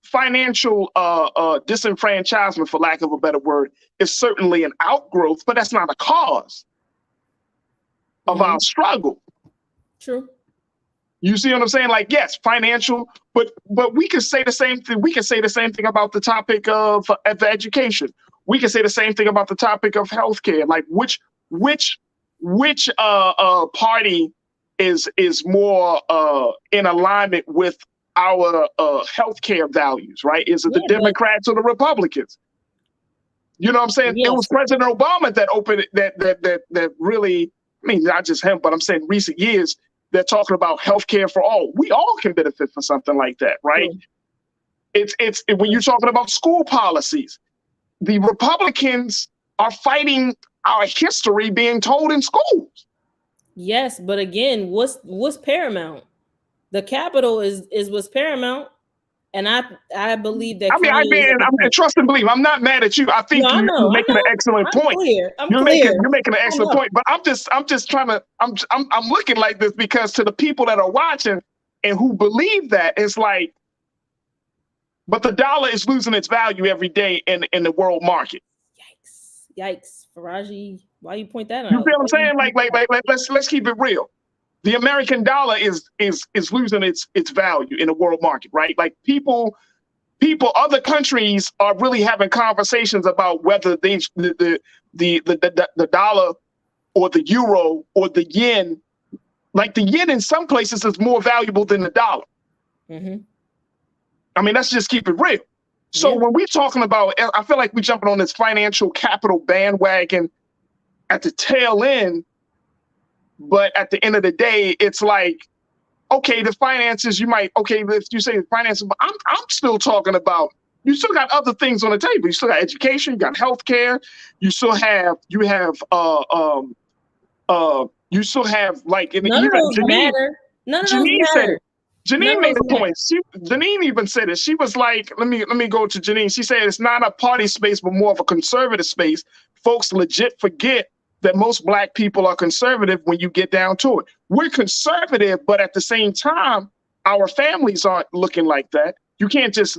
financial disenfranchisement, for lack of a better word, is certainly an outgrowth, but that's not a cause of our struggle. True. You see what I'm saying? Like, yes, financial, but we can say the same thing. We can say the same thing about the topic of education. We can say the same thing about the topic of healthcare. Like, which party is more in alignment with our healthcare values, right? Is it the Democrats or the Republicans? You know what I'm saying? Yes. It was President Obama that opened that really, not just him, but I'm saying recent years, they're talking about healthcare for all. We all can benefit from something like that, right? It's when you're talking about school policies, the Republicans are fighting our history being told in schools. Yes, but again, what's paramount? The Capitol is what's paramount, and I believe that. Trust and believe. I'm not mad at you. I think you're making an excellent point. You're making an excellent point. But I'm just trying to. I'm looking like this because to the people that are watching and who believe that, it's like, but the dollar is losing its value every day in the world market. Yikes, Farajii. Why you point that out? You feel what I'm saying? Like let's keep it real. The American dollar is losing its value in the world market, right? Like people, other countries are really having conversations about whether the dollar or the euro or the yen, like the yen in some places is more valuable than the dollar. Mm-hmm. Let's just keep it real. So when we're talking about, I feel like we're jumping on this financial capital bandwagon at the tail end But at the end of the day, it's like, okay, the finances, if you say the finances, but I'm still talking about, you still got other things on the table. You still got education, you got healthcare, you still have like, and none even of those matter. None of those matter. Janine made a point. Janine even said it. She was like, let me go to Janine. She said it's not a party space, but more of a conservative space. Folks legit forget that most Black people are conservative when you get down to it. We're conservative, but at the same time, our families aren't looking like that. You can't just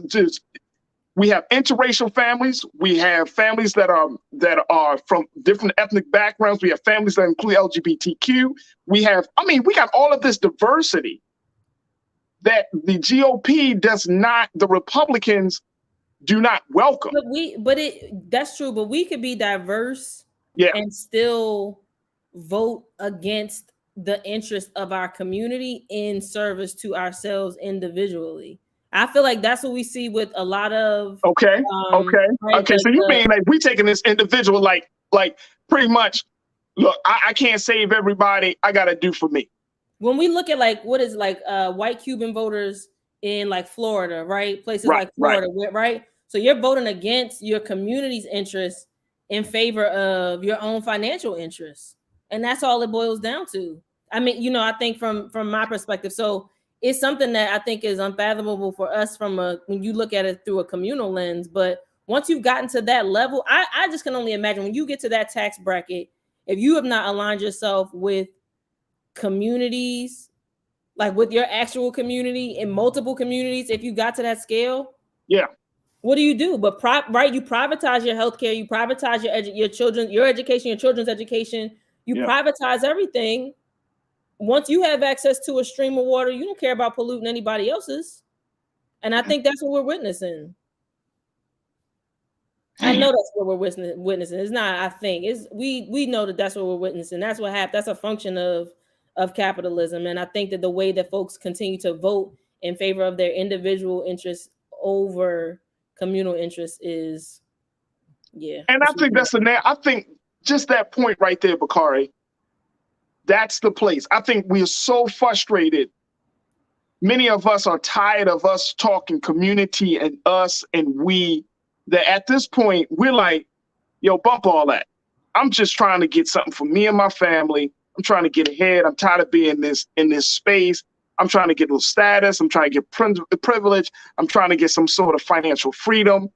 we have interracial families. We have families that are from different ethnic backgrounds. We have families that include LGBTQ. We got all of this diversity that the GOP the Republicans do not welcome. That's true, but we could be diverse and still vote against the interest of our community in service to ourselves individually. I feel like that's what we see with a lot of okay. So you mean like we taking this individual like pretty much, look, I can't save everybody. I gotta do for me. When we look at like what is like white Cuban voters in like Florida, right? Places like Florida, right? So you're voting against your community's interests in favor of your own financial interests. And that's all it boils down to. I mean, I think from my perspective, so it's something that I think is unfathomable for us when you look at it through a communal lens. But once you've gotten to that level, I just can only imagine when you get to that tax bracket, if you have not aligned yourself with communities, like with your actual community in multiple communities, if you got to that scale, what do you do? But you privatize your healthcare, you privatize your children's education, you privatize everything. Once you have access to a stream of water, you don't care about polluting anybody else's. And I think that's what we're witnessing. I know that's what we're witnessing. It's not, I think. We know that's what we're witnessing. That's what happened. That's a function of capitalism. And I think that the way that folks continue to vote in favor of their individual interests over communal interests is, And I think I think just that point right there, Bakari, that's the place. I think we are so frustrated. Many of us are tired of us talking community and us and we, that at this point, we're like, yo, bump all that. I'm just trying to get something for me and my family. I'm trying to get ahead. I'm tired of being in this space. I'm trying to get a little status. I'm trying to get privilege. I'm trying to get some sort of financial freedom.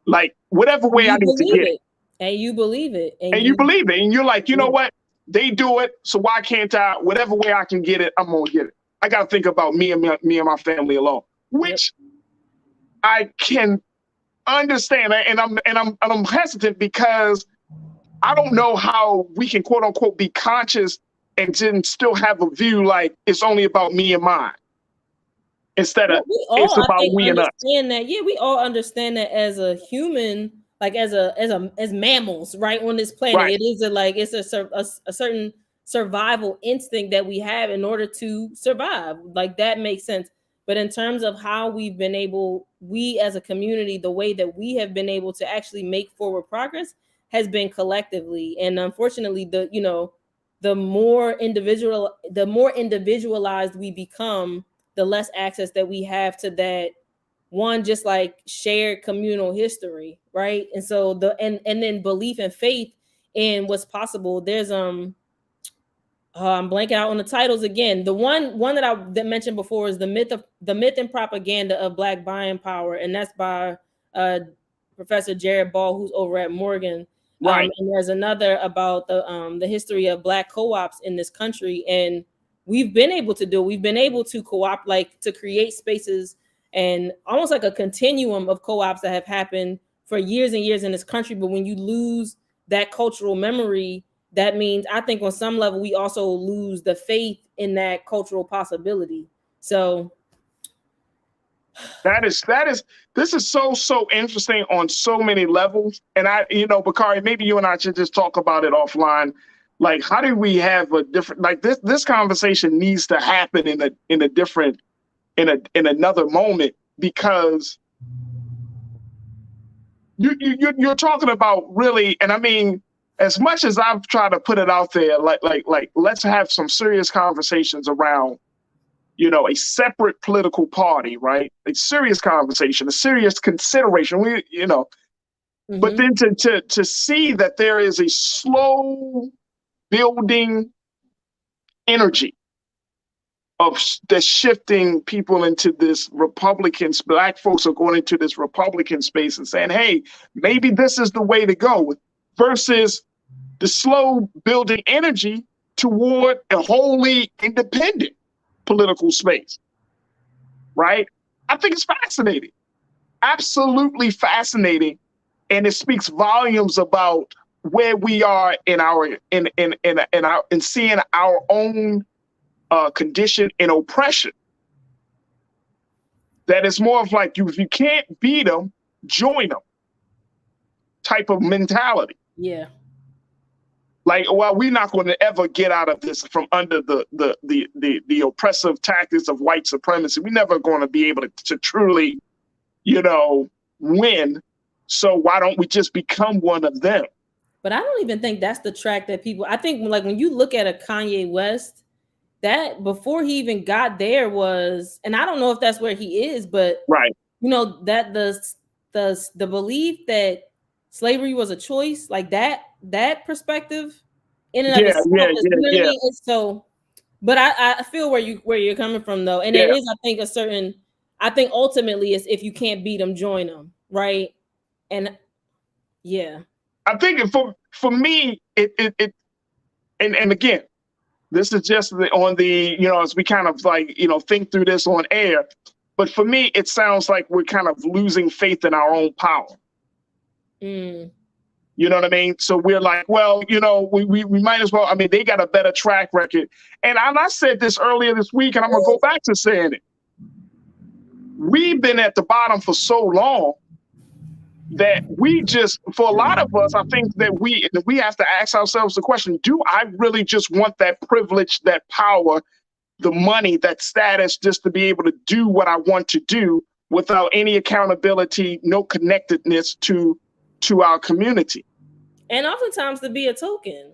Like, whatever way I need to get it. And you believe it. And you believe it. And you're like, you know what? They do it, so why can't I? Whatever way I can get it, I'm gonna get it. I gotta think about me and my family alone, which I can understand. And I'm hesitant because I don't know how we can quote unquote be conscious and then still have a view like it's only about me and mine instead of it's about we and us. We all understand that as a human. Like as mammals, right, on this planet, right. It's a certain survival instinct that we have in order to survive. Like that makes sense. But in terms of how we've been able, we as a community, the way that we have been able to actually make forward progress has been collectively. And unfortunately, the more individualized we become, the less access that we have to that. One, just like shared communal history, right? And so and then belief and faith in what's possible. There's I'm blanking out on the titles again. The one that mentioned before is the myth and propaganda of Black buying power, and that's by Professor Jared Ball, who's over at Morgan. Right. And there's another about the history of Black co-ops in this country, and we've been able to co-opt, like to create spaces. And almost like a continuum of co-ops that have happened for years and years in this country. But when you lose that cultural memory, that means I think on some level, we also lose the faith in that cultural possibility. So this is so interesting on so many levels. And Bakari, maybe you and I should just talk about it offline. Like, how do we have a different, like this conversation needs to happen in a different, in another moment, because you're talking about really, and I mean, as much as I've tried to put it out there, like let's have some serious conversations around, a separate political party, right? A serious conversation, a serious consideration. But then to see that there is a slow building energy of that's shifting people into this Republicans, Black folks are going into this Republican space and saying, hey, maybe this is the way to go, versus the slow building energy toward a wholly independent political space, right? I think it's fascinating, absolutely fascinating. And it speaks volumes about where we are in seeing our own condition in oppression. That is more of like, if you can't beat them, join them type of mentality. Yeah. Like, well, we're not going to ever get out of this from under the oppressive tactics of white supremacy. We're never going to be able to truly, win. So why don't we just become one of them? But I don't even think that's the track that people, I think like when you look at a Kanye West, that before he even got there was, and I don't know if that's where he is, but right, that the belief that slavery was a choice, like that perspective in and of itself, is so. But I feel where you're coming from though, and it is, I think ultimately it's if you can't beat them, join them, right? And I think for me it and again, this is just on the, as we kind of like, think through this on air. But for me, it sounds like we're kind of losing faith in our own power. You know what I mean? So we're like, well, we might as well. I mean, they got a better track record. And I said this earlier this week, and I'm going to go back to saying it. We've been at the bottom for so long that for a lot of us, I think that we have to ask ourselves the question, do I really just want that privilege, that power, the money, that status, just to be able to do what I want to do without any accountability, no connectedness to our community? And oftentimes to be a token.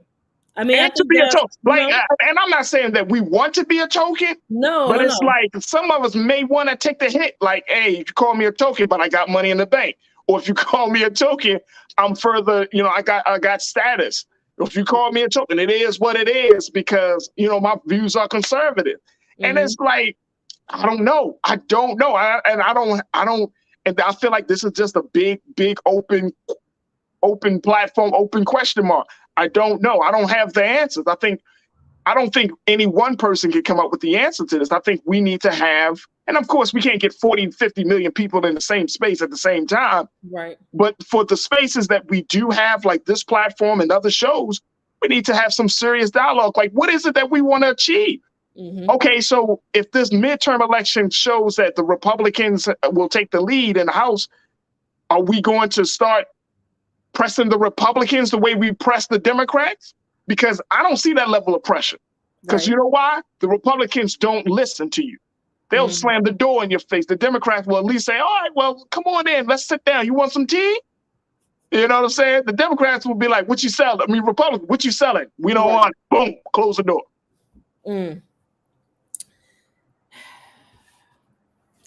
I mean, and to be a token. And I'm not saying that we want to be a token. But it's like some of us may want to take the hit. Like, hey, you call me a token, but I got money in the bank. Or if you call me a token, I'm further, I got status. If you call me a token, it is what it is because, my views are conservative. And it's like, I don't know. And I feel like this is just a big open platform, open question mark. I don't know. I don't have the answers. I don't think any one person can come up with the answer to this. I think we need to have, and of course we can't get 40, 50 million people in the same space at the same time. Right. But for the spaces that we do have, like this platform and other shows, we need to have some serious dialogue. Like, what is it that we want to achieve? Okay, so if this midterm election shows that the Republicans will take the lead in the House, are we going to start pressing the Republicans the way we press the Democrats? Because I don't see that level of pressure. Because you know why? The Republicans don't listen to you. They'll slam the door in your face. The Democrats will at least say, all right, well, come on in. Let's sit down. You want some tea? You know what I'm saying? The Democrats will be like, what you selling? I mean, Republicans, what you selling? We don't want it. Boom, close the door.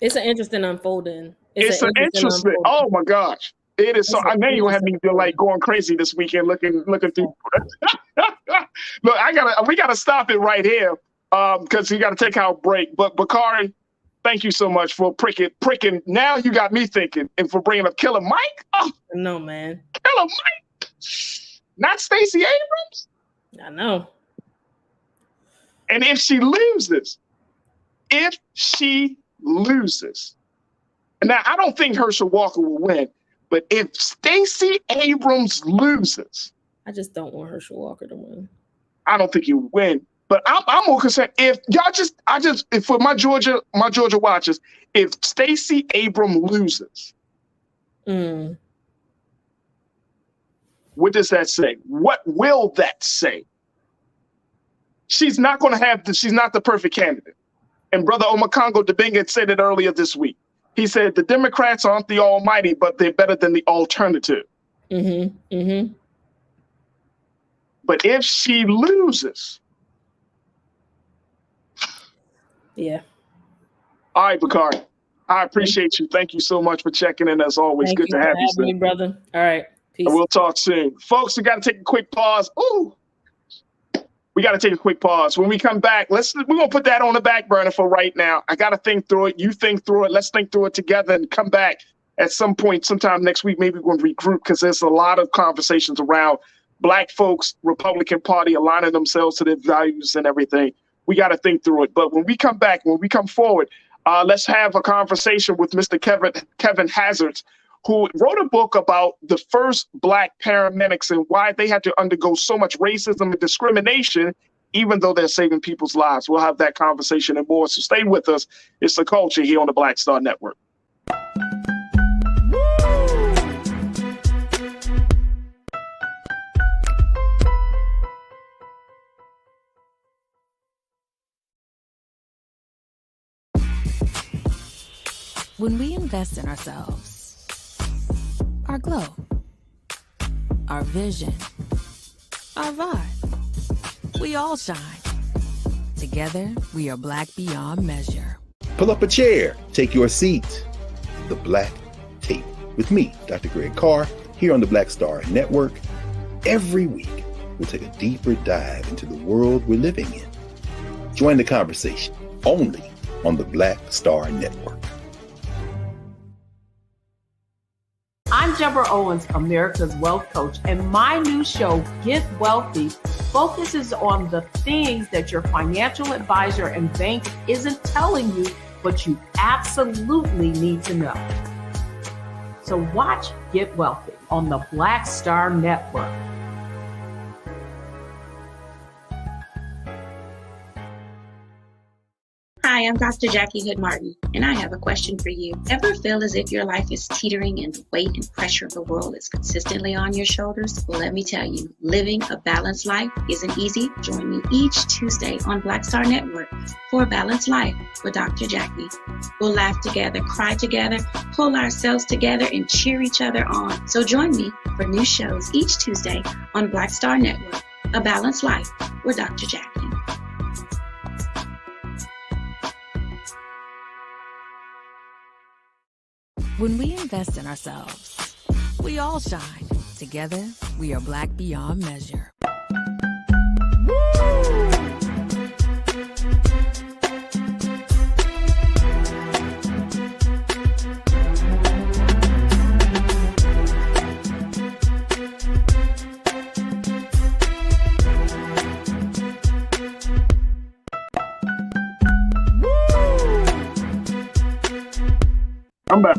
It's an interesting unfolding. It's an interesting. Oh my gosh. It is so. I know you have me like going crazy this weekend, looking through. Look, we gotta stop it right here, because we gotta take our break. But Bakari, thank you so much for pricking. Now you got me thinking, and for bringing up Killer Mike. Oh, no, man. Killer Mike, not Stacey Abrams. I know. And if she loses, now I don't think Herschel Walker will win. But if Stacey Abrams loses, I just don't want Herschel Walker to win. I don't think he will win. But I'm more concerned if y'all if for my Georgia watchers, if Stacey Abrams loses, what does that say? What will that say? She's not going to she's not the perfect candidate. And Brother Omakongo Dibinga said it earlier this week. He said the Democrats aren't the almighty, but they're better than the alternative. But if she loses, yeah. All right, Bakari. I appreciate you. Thank you so much for checking in as always. Thank Good you to for have you, having me, brother. All right. Peace. We'll talk soon. Folks, we got to take a quick pause. Ooh. We got to take a quick pause. When we come back, we're going to put that on the back burner for right now. I got to think through it. You think through it. Let's think through it together and come back at some point, sometime next week. Maybe we're going to regroup because there's a lot of conversations around Black folks, Republican Party aligning themselves to their values and everything. We got to think through it. But when we come back, when we come forward, let's have a conversation with Mr. Kevin Hazzard, who wrote a book about the first Black paramedics and why they had to undergo so much racism and discrimination, even though they're saving people's lives. We'll have that conversation and more. So stay with us. It's The Culture here on the Black Star Network. When we invest in ourselves, our glow, our vision, our vibe, we all shine. Together, we are Black beyond measure. Pull up a chair, take your seat. The Black Tape with me, Dr. Greg Carr, here on the Black Star Network. Every week, we'll take a deeper dive into the world we're living in. Join the conversation only on the Black Star Network. I'm Deborah Owens, America's Wealth Coach, and my new show, Get Wealthy, focuses on the things that your financial advisor and bank isn't telling you, but you absolutely need to know. So watch Get Wealthy on the Black Star Network. Hi, I'm Dr. Jackie Hood Martin, and I have a question for you. Ever feel as if your life is teetering and the weight and pressure of the world is consistently on your shoulders? Well, let me tell you, living a balanced life isn't easy. Join me each Tuesday on Black Star Network for A Balanced Life with Dr. Jackie. We'll laugh together, cry together, pull ourselves together, and cheer each other on. So join me for new shows each Tuesday on Black Star Network, A Balanced Life with Dr. Jackie. When we invest in ourselves, we all shine. Together, we are Black beyond measure. I'm back.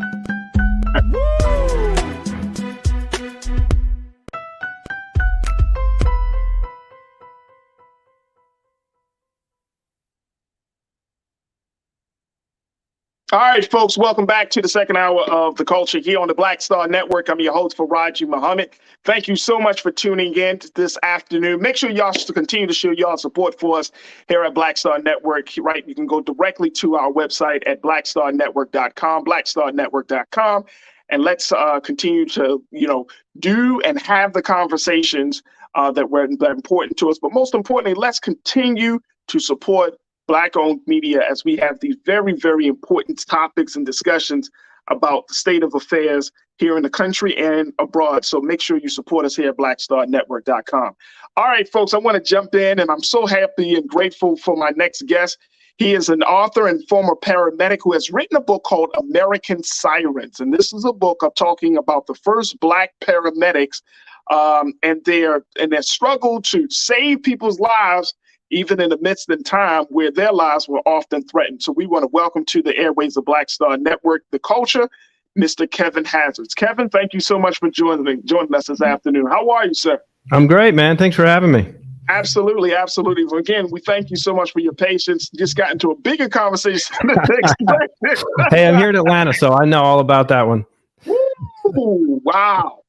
All right, folks, welcome back to the second hour of The Culture here on the Black Star Network. I'm your host, Farajii Muhammad. Thank you so much for tuning in this afternoon. Make sure y'all continue to show y'all support for us here at Black Star Network. Right, you can go directly to our website at blackstarnetwork.com, blackstarnetwork.com, and let's continue to, do and have the conversations that are important to us. But most importantly, let's continue to support Black-owned media as we have these very, very important topics and discussions about the state of affairs here in the country and abroad. So make sure you support us here at blackstarnetwork.com. All right, folks, I want to jump in, and I'm so happy and grateful for my next guest. He is an author and former paramedic who has written a book called American Sirens. And this is a book of talking about the first Black paramedics and their struggle to save people's lives, even in the midst of time where their lives were often threatened. So we want to welcome to the airways of Black Star Network, The Culture, Mr. Kevin Hazzard. Kevin, thank you so much for joining us this afternoon. How are you, sir? I'm great, man. Thanks for having me. Absolutely, absolutely. Again, we thank you so much for your patience. Just got into a bigger conversation than expected. Hey, I'm here in Atlanta, so I know all about that one. Ooh, wow,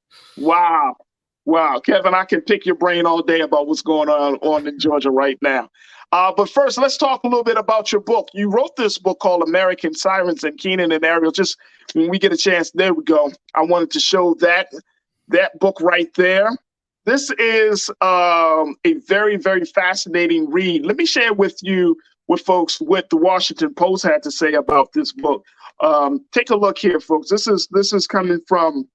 Kevin, I can pick your brain all day about what's going on in Georgia right now. But first, let's talk a little bit about your book. You wrote this book called American Sirens, and Keenan and Ariel, just when we get a chance, there we go. I wanted to show that book right there. This is a very, very fascinating read. Let me share with folks what the Washington Post had to say about this book. Take a look here, folks. This is coming from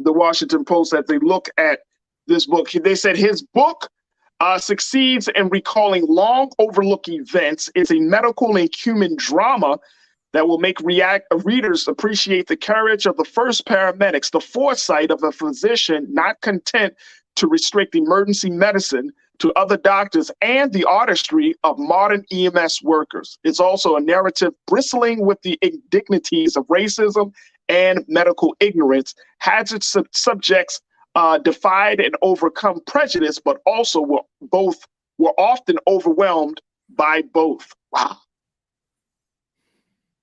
the Washington Post as they look at this book. They said his book succeeds in recalling long overlooked events. It's a medical and human drama that will make readers appreciate the courage of the first paramedics, the foresight of a physician not content to restrict emergency medicine to other doctors, and the artistry of modern EMS workers. It's also a narrative bristling with the indignities of racism and medical ignorance. Hazzard subjects defied and overcome prejudice, but also were often overwhelmed by both. Wow.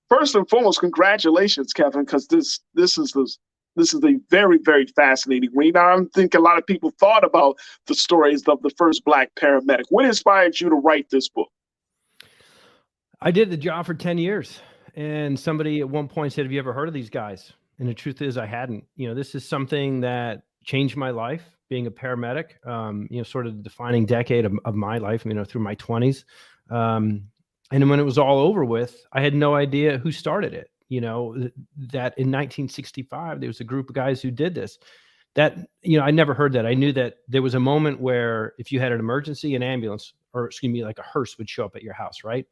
First and foremost, congratulations, Kevin, because this is a very, very fascinating read. I don't think a lot of people thought about the stories of the first Black paramedic. What inspired you to write this book? I did the job for 10 years. And somebody at one point said, have you ever heard of these guys? And the truth is I hadn't. This is something that changed my life, being a paramedic, sort of the defining decade of my life, through my 20s. And when it was all over with, I had no idea who started it. That in 1965, there was a group of guys who did this. That, I never heard that. I knew that there was a moment where if you had an emergency, an ambulance, or like a hearse would show up at your house, right?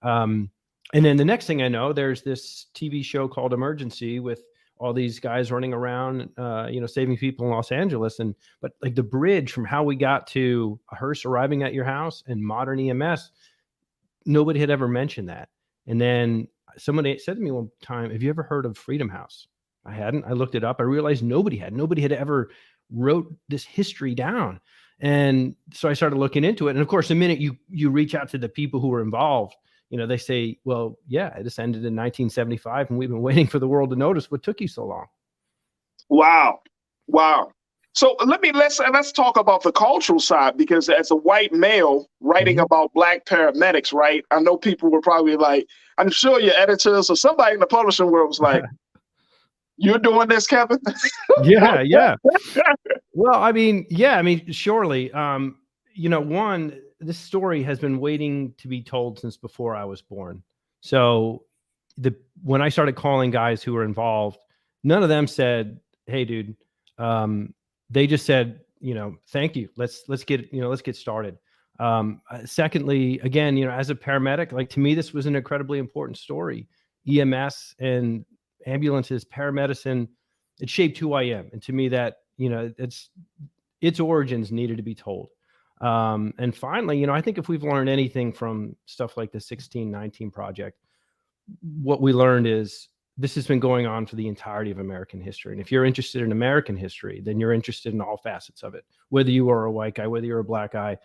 And then the next thing I know, there's this TV show called Emergency with all these guys running around, saving people in Los Angeles. But like the bridge from how we got to a hearse arriving at your house and modern EMS, nobody had ever mentioned that. And then somebody said to me one time, have you ever heard of Freedom House? I hadn't. I looked it up. I realized nobody had ever wrote this history down. And so I started looking into it. And of course, the minute you reach out to the people who were involved, they say, well, yeah, this ended in 1975 and we've been waiting for the world to notice. What took you so long? Wow. So let's talk about the cultural side, because as a white male writing about Black paramedics, right? I know people were probably like, I'm sure your editors or somebody in the publishing world was like, you're doing this, Kevin? Yeah. Well, surely, one, this story has been waiting to be told since before I was born. So when I started calling guys who were involved, none of them said, hey, dude, they just said, thank you. Let's get started. Secondly, again, as a paramedic, like to me, this was an incredibly important story. EMS and ambulances, paramedicine, it shaped who I am. And to me that, its origins needed to be told. And finally, I think if we've learned anything from stuff like the 1619 Project, what we learned is this has been going on for the entirety of American history. And if you're interested in American history, then you're interested in all facets of it. Whether you are a white guy, whether you're a Black guy,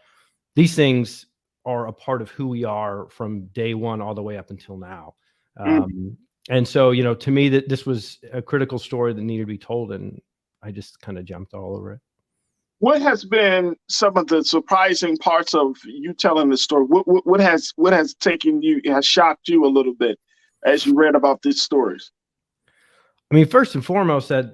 these things are a part of who we are from day one all the way up until now. And so, to me, that this was a critical story that needed to be told, and I just kind of jumped all over it. What has been some of the surprising parts of you telling this story? What has taken you, has shocked you a little bit as you read about these stories? First and foremost, that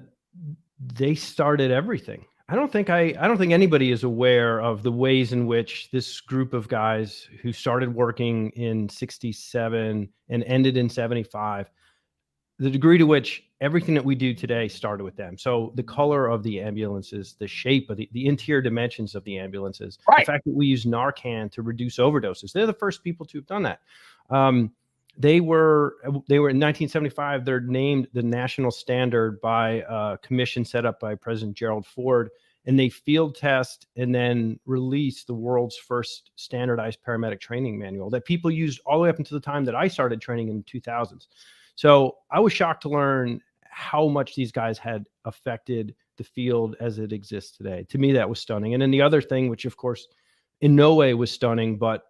they started everything. I don't think anybody is aware of the ways in which this group of guys who started working in 67 and ended in 75, the degree to which everything that we do today started with them. So the color of the ambulances, the shape of the interior dimensions of the ambulances, right. The fact that we use Narcan to reduce overdoses. They're the first people to have done that. They were in 1975, they're named the national standard by a commission set up by President Gerald Ford, and they field test and then release the world's first standardized paramedic training manual that people used all the way up until the time that I started training in the 2000s. So I was shocked to learn how much these guys had affected the field as it exists today. To me, that was stunning. And then the other thing, which of course in no way was stunning, but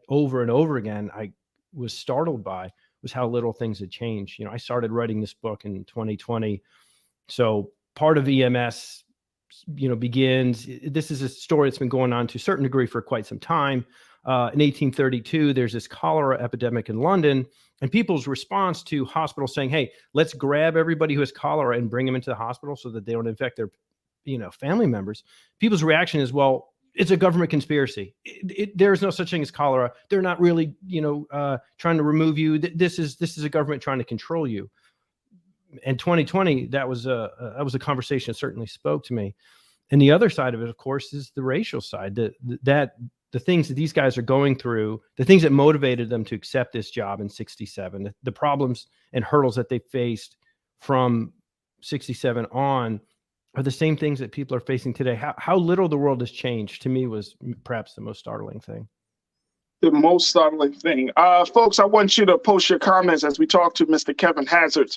over and over again, I was startled by, was how little things had changed. I started writing this book in 2020. So part of EMS, begins, this is a story that's been going on to a certain degree for quite some time. In 1832, there's this cholera epidemic in London, and people's response to hospitals saying, hey, let's grab everybody who has cholera and bring them into the hospital so that they don't infect family members, people's reaction is, well, it's a government conspiracy. There's no such thing as cholera. They're not really, trying to remove you. This is a government trying to control you. And 2020, that was a conversation that certainly spoke to me. And the other side of it, of course, is the racial side. The things that these guys are going through, the things that motivated them to accept this job in 67, the problems and hurdles that they faced from 67 on, are the same things that people are facing today. How little the world has changed, to me, was perhaps the most startling thing. The most startling thing. Folks, I want you to post your comments as we talk to Mr. Kevin Hazzard,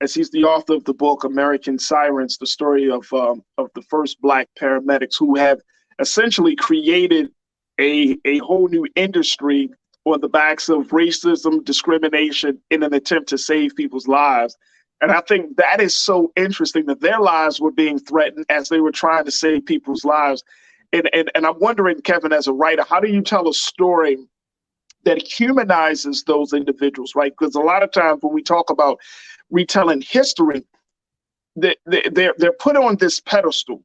as he's the author of the book, American Sirens, the story of the first Black paramedics who have essentially created a whole new industry on the backs of racism, discrimination, in an attempt to save people's lives. And I think that is so interesting, that their lives were being threatened as they were trying to save people's lives. And I'm wondering, Kevin, as a writer, how do you tell a story that humanizes those individuals, right? Because a lot of times when we talk about retelling history, they're put on this pedestal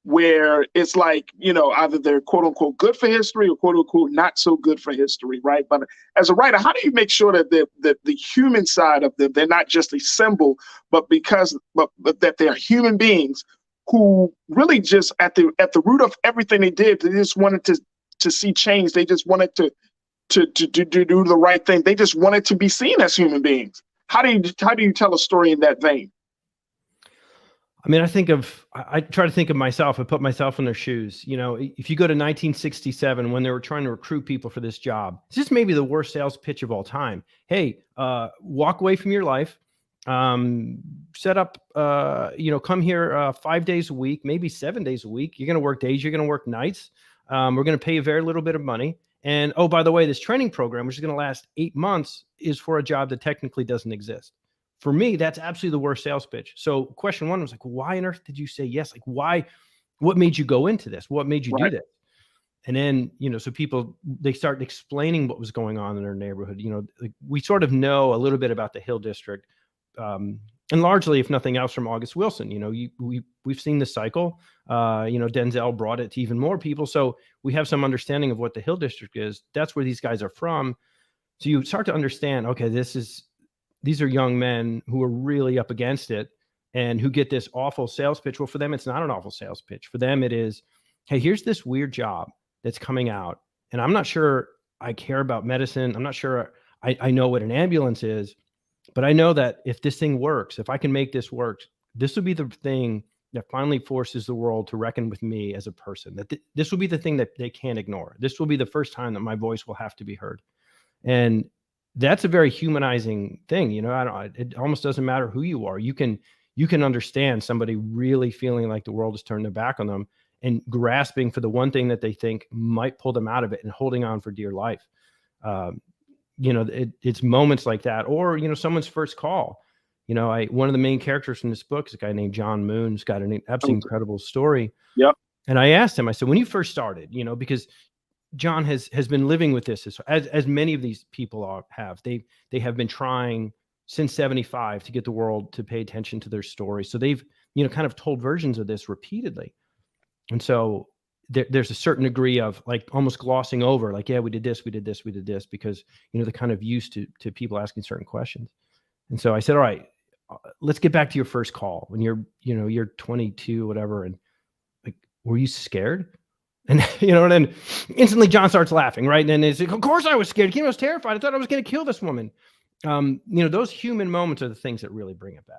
where it's like, either they're quote unquote good for history or quote unquote not so good for history, right? But as a writer, how do you make sure that the human side of them, they're not just a symbol, but that they're human beings who really just at the root of everything they did, they just wanted to see change. They just wanted to do the right thing. They just wanted to be seen as human beings. How do you tell a story in that vein? I mean, I try to think of myself and put myself in their shoes. If you go to 1967, when they were trying to recruit people for this job, this may be the worst sales pitch of all time. Hey, walk away from your life, set up, come here 5 days a week, maybe 7 days a week. You're going to work days, you're going to work nights. We're going to pay you very little bit of money. And oh, by the way, this training program, which is going to last 8 months, is for a job that technically doesn't exist. For me, that's absolutely the worst sales pitch. So question one was like, why on earth did you say yes? Like, why? What made you go into this? What made you do this? And then, so people, they start explaining what was going on in their neighborhood. Like, we sort of know a little bit about the Hill District, and largely, if nothing else, from August Wilson. We've seen the cycle. Denzel brought it to even more people. So we have some understanding of what the Hill District is. That's where these guys are from. So you start to understand, okay, these are young men who are really up against it and who get this awful sales pitch. Well, for them, it's not an awful sales pitch. For them, it is, hey, here's this weird job that's coming out. And I'm not sure I care about medicine. I'm not sure I know what an ambulance is, but I know that if this thing works, if I can make this work, this will be the thing that finally forces the world to reckon with me as a person. That this will be the thing that they can't ignore. This will be the first time that my voice will have to be heard. And that's a very humanizing thing. It almost doesn't matter who you are. You can understand somebody really feeling like the world has turned their back on them and grasping for the one thing that they think might pull them out of it and holding on for dear life. It's moments like that, or, someone's first call. One of the main characters from this book is a guy named John Moon, who's got an absolutely incredible story. Yep. And I asked him, I said, when you first started, because John has been living with this as many of these people have. They have been trying since 75 to get the world to pay attention to their story. So they've, kind of told versions of this repeatedly. And so there's a certain degree of like almost glossing over, like, yeah, we did this, because, they're kind of used to people asking certain questions. And so I said, all right, let's get back to your first call when you're 22, whatever. And like, were you scared? And, and then instantly John starts laughing, right? And then it's like, of course I was scared. I was terrified. I thought I was going to kill this woman. Those human moments are the things that really bring it back.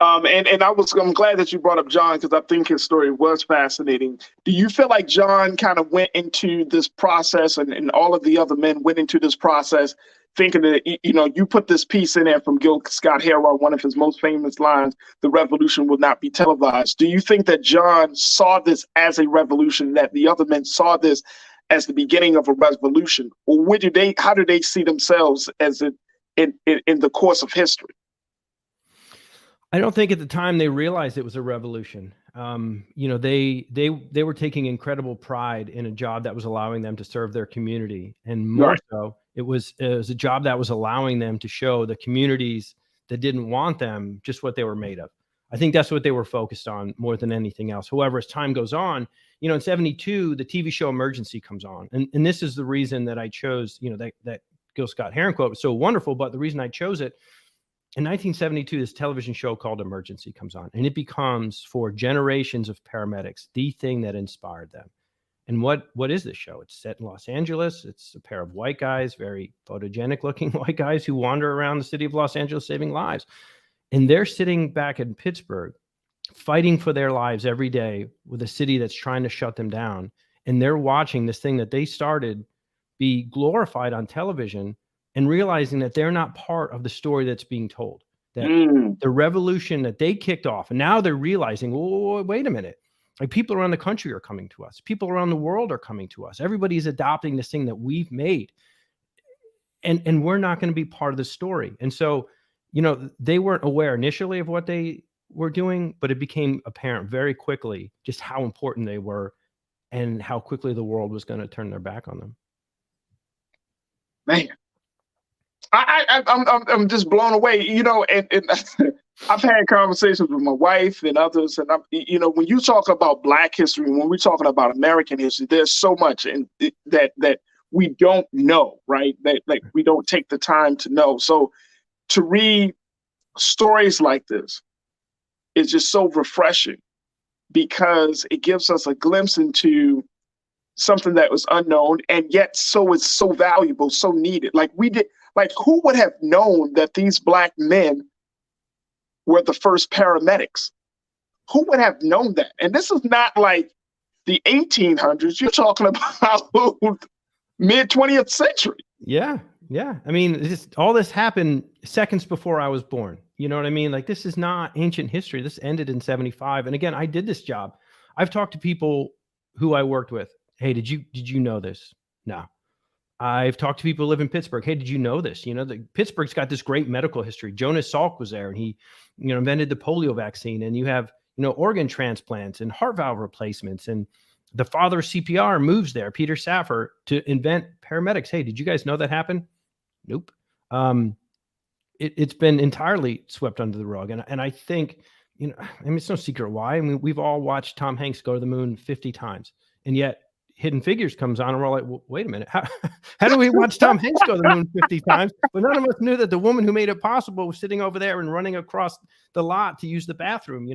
I'm glad that you brought up John, because I think his story was fascinating. Do you feel like John kind of went into this process and all of the other men went into this process thinking that, you put this piece in there from Gil Scott-Heron, one of his most famous lines, the revolution will not be televised. Do you think that John saw this as a revolution, that the other men saw this as the beginning of a revolution? Or how do they see themselves as in the course of history? I don't think at the time they realized it was a revolution. They were taking incredible pride in a job that was allowing them to serve their community, and more so, it was a job that was allowing them to show the communities that didn't want them just what they were made of. I think that's what they were focused on more than anything else. However, as time goes on, in 72, the TV show Emergency comes on. And this is the reason that I chose, that Gil Scott-Heron quote was so wonderful. But the reason I chose it, in 1972, this television show called Emergency comes on, and it becomes, for generations of paramedics, the thing that inspired them. And what is this show? It's set in Los Angeles. It's a pair of white guys, very photogenic looking white guys who wander around the city of Los Angeles saving lives. And they're sitting back in Pittsburgh, fighting for their lives every day with a city that's trying to shut them down. And they're watching this thing that they started be glorified on television and realizing that they're not part of the story that's being told. That the revolution that they kicked off, and now they're realizing, oh, wait a minute. Like, people around the country are coming to us. People around the world are coming to us. Everybody's adopting this thing that we've made. And we're not going to be part of the story. And so, they weren't aware initially of what they were doing, but it became apparent very quickly just how important they were and how quickly the world was going to turn their back on them. Man, I'm just blown away, and I've had conversations with my wife and others, and when you talk about Black history, when we're talking about American history, there's so much that we don't know, right? That we don't take the time to know. So to read stories like this is just so refreshing, because it gives us a glimpse into something that was unknown, and yet it's so valuable, so needed. Who would have known that these Black men were the first paramedics? Who would have known that? And this is not like the 1800s. You're talking about mid 20th century. Yeah. I mean, all this happened seconds before I was born. You know what I mean? Like, this is not ancient history. This ended in 75. And again, I did this job. I've talked to people who I worked with. Hey, did you know this? No. I've talked to people who live in Pittsburgh. Hey, did you know this? Pittsburgh's got this great medical history. Jonas Salk was there, and he, invented the polio vaccine. And you have, organ transplants and heart valve replacements. And the father of CPR moves there, Peter Saffer, to invent paramedics. Hey, did you guys know that happened? Nope. It's been entirely swept under the rug. And I think, it's no secret why. I mean, we've all watched Tom Hanks go to the moon 50 times. And yet Hidden Figures comes on and we're all like, well, wait a minute. How do we watch Tom Hanks go to the moon 50 times? But none of us knew that the woman who made it possible was sitting over there and running across the lot to use the bathroom.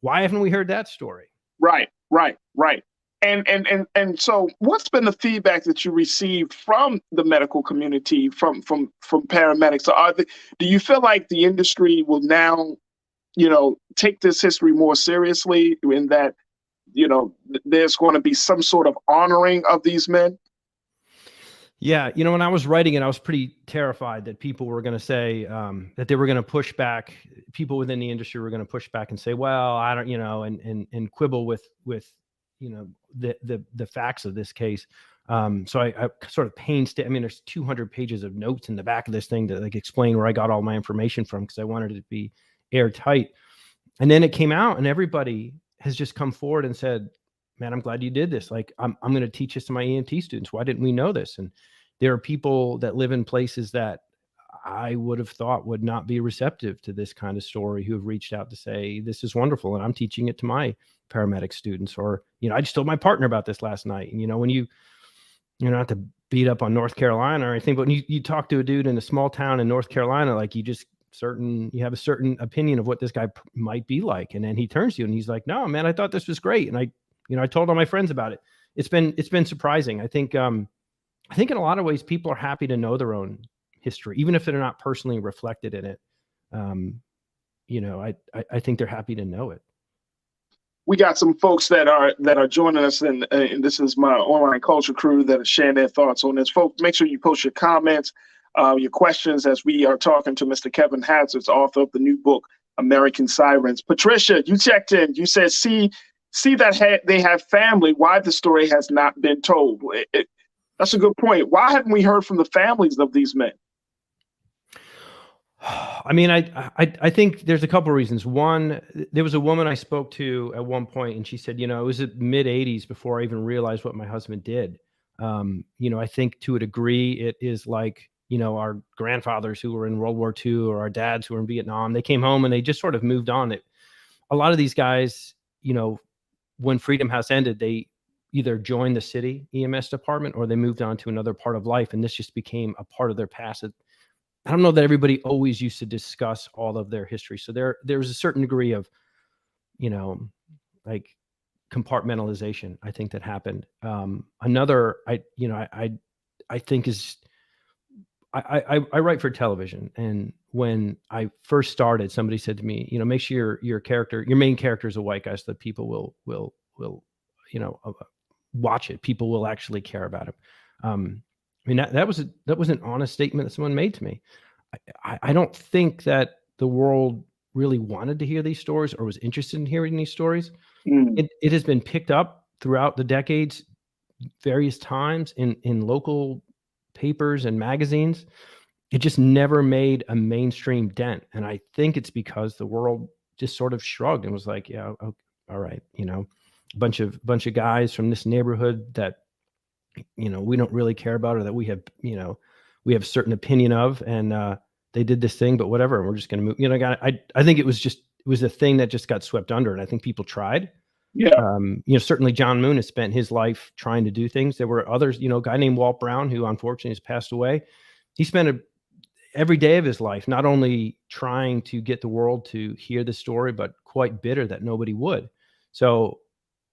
Why haven't we heard that story? Right. And so what's been the feedback that you received from the medical community, from paramedics? Do you feel like the industry will now, take this history more seriously, in that, there's going to be some sort of honoring of these men? Yeah. When I was writing it, I was pretty terrified that people were going to say that they were going to push back. People within the industry were going to push back and say, well, I don't, and quibble with the facts of this case. So I sort of there's 200 pages of notes in the back of this thing to explain where I got all my information from, because I wanted it to be airtight. And then it came out, and everybody has just come forward and said, man, I'm glad you did this. I'm going to teach this to my EMT students. Why didn't we know this? And there are people that live in places that I would have thought would not be receptive to this kind of story, who have reached out to say, this is wonderful, and I'm teaching it to my paramedic students. Or, I just told my partner about this last night. And, when you not to beat up on North Carolina or anything, but when you talk to a dude in a small town in North Carolina, you have a certain opinion of what this guy might be like. And then he turns to you and he's like, no, man, I thought this was great. And I told all my friends about it. It's been surprising. I think in a lot of ways, people are happy to know their own history, even if they're not personally reflected in it. I think they're happy to know it. We got some folks that are joining us, and this is my online culture crew that are sharing their thoughts on this. Folks, make sure you post your comments, your questions, as we are talking to Mr. Kevin Hazzard, author of the new book, American Sirens. Patricia, you checked in. You said, see that they have family. Why the story has not been told? That's a good point. Why haven't we heard from the families of these men? I mean, I think there's a couple of reasons. One, there was a woman I spoke to at one point, and she said, it was the mid 80s before I even realized what my husband did. I think to a degree it is like, our grandfathers who were in World War II, or our dads who were in Vietnam. They came home and they just sort of moved on. a lot of these guys, when Freedom House ended, they either joined the city EMS department or they moved on to another part of life. And this just became a part of their past. I don't know that everybody always used to discuss all of their history. So there was a certain degree of, like compartmentalization, I think, that happened. Another, I think is, I write for television. And when I first started, somebody said to me, make sure your main character is a white guy so that people will watch it. People will actually care about him. I mean, that was an honest statement that someone made to me. I don't think that the world really wanted to hear these stories or was interested in hearing these stories. It has been picked up throughout the decades, various times in local papers and magazines. It just never made a mainstream dent. And I think it's because the world just sort of shrugged and was like, yeah, okay, all right. A bunch of guys from this neighborhood that, we don't really care about, or that we have a certain opinion of, and they did this thing, but whatever. We're just going to move. I think it was a thing that just got swept under, and I think people tried. Yeah. Certainly John Moon has spent his life trying to do things. There were others, a guy named Walt Brown, who unfortunately has passed away. He spent every day of his life not only trying to get the world to hear the story, but quite bitter that nobody would. So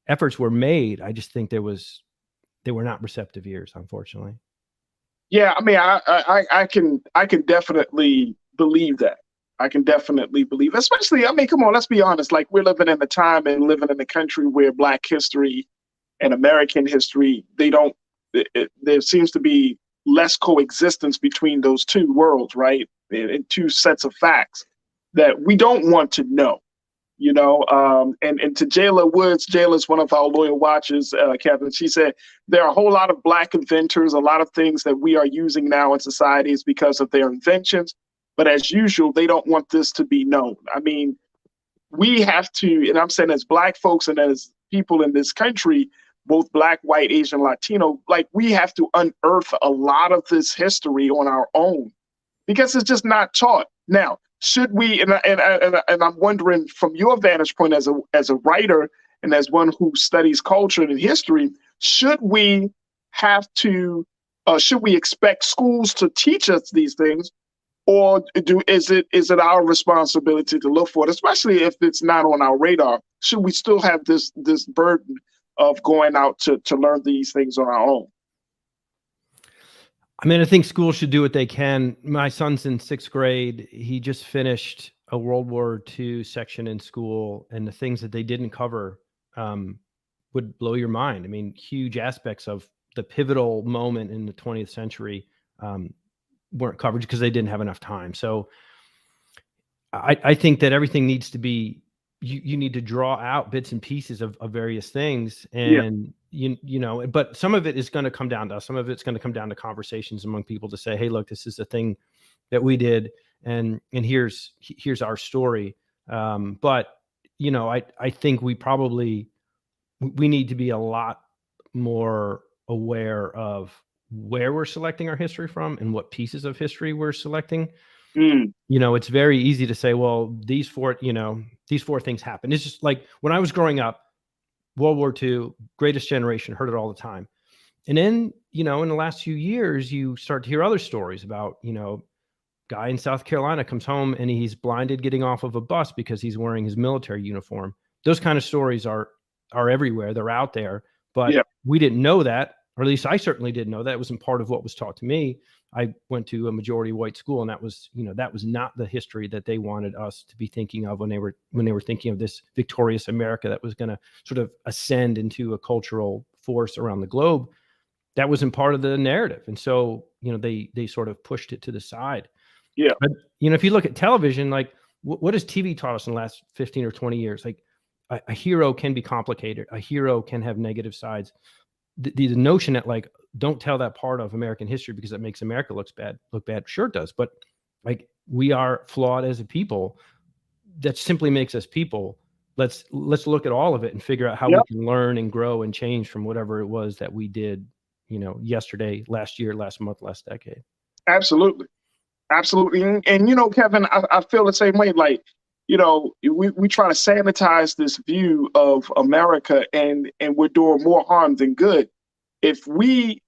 efforts were made. I just think they were not receptive ears, unfortunately. Yeah, I mean, I can definitely believe that. I can definitely believe, especially, I mean, come on, let's be honest. Like, we're living in a time and living in a country where Black history and American history, there seems to be less coexistence between those two worlds, right? And two sets of facts that we don't want to know. And to Jayla Woods, Jayla's one of our loyal watchers, Kevin, she said, there are a whole lot of Black inventors, a lot of things that we are using now in society is because of their inventions. But as usual, they don't want this to be known. I mean, we have to, and I'm saying as Black folks and as people in this country, both Black, white, Asian, Latino, like, we have to unearth a lot of this history on our own because it's just not taught. Now, should we, and I'm wondering from your vantage point as a writer and as one who studies culture and history, should we expect schools to teach us these things, or is it our responsibility to look for it, especially if it's not on our radar? Should we still have this burden of going out to learn these things on our own? I mean, I think schools should do what they can. My son's in 6th grade. He just finished a World War II section in school, and the things that they didn't cover would blow your mind. I mean, huge aspects of the pivotal moment in the 20th century weren't covered because they didn't have enough time. So I think that everything needs to be, you need to draw out bits and pieces of various things. And, but some of it is going to come down to us. Some of it's going to come down to conversations among people to say, hey, look, this is the thing that we did. And here's our story. But, I think we need to be a lot more aware of where we're selecting our history from and what pieces of history we're selecting. It's very easy to say, well, these four things happened. It's just like when I was growing up, World War II, Greatest Generation, heard it all the time. And then, in the last few years, you start to hear other stories about, guy in South Carolina comes home and he's blinded getting off of a bus because he's wearing his military uniform. Those kind of stories are everywhere. They're out there, but we didn't know that, or at least I certainly didn't know that. It wasn't part of what was taught to me. I went to a majority white school, and that was not the history that they wanted us to be thinking of when they were thinking of this victorious America that was going to sort of ascend into a cultural force around the globe. That wasn't part of the narrative. And so, they sort of pushed it to the side. Yeah. But, if you look at television, like what has TV taught us in the last 15 or 20 years? Like a hero can be complicated. A hero can have negative sides. The notion that, like, don't tell that part of American history because it makes America look bad. Sure it does. But, like, we are flawed as a people. That simply makes us people. Let's look at all of it and figure out how we can learn and grow and change from whatever it was that we did, yesterday, last year, last month, last decade. Absolutely. And Kevin, I feel the same way. Like, we try to sanitize this view of America, and we're doing more harm than good. If we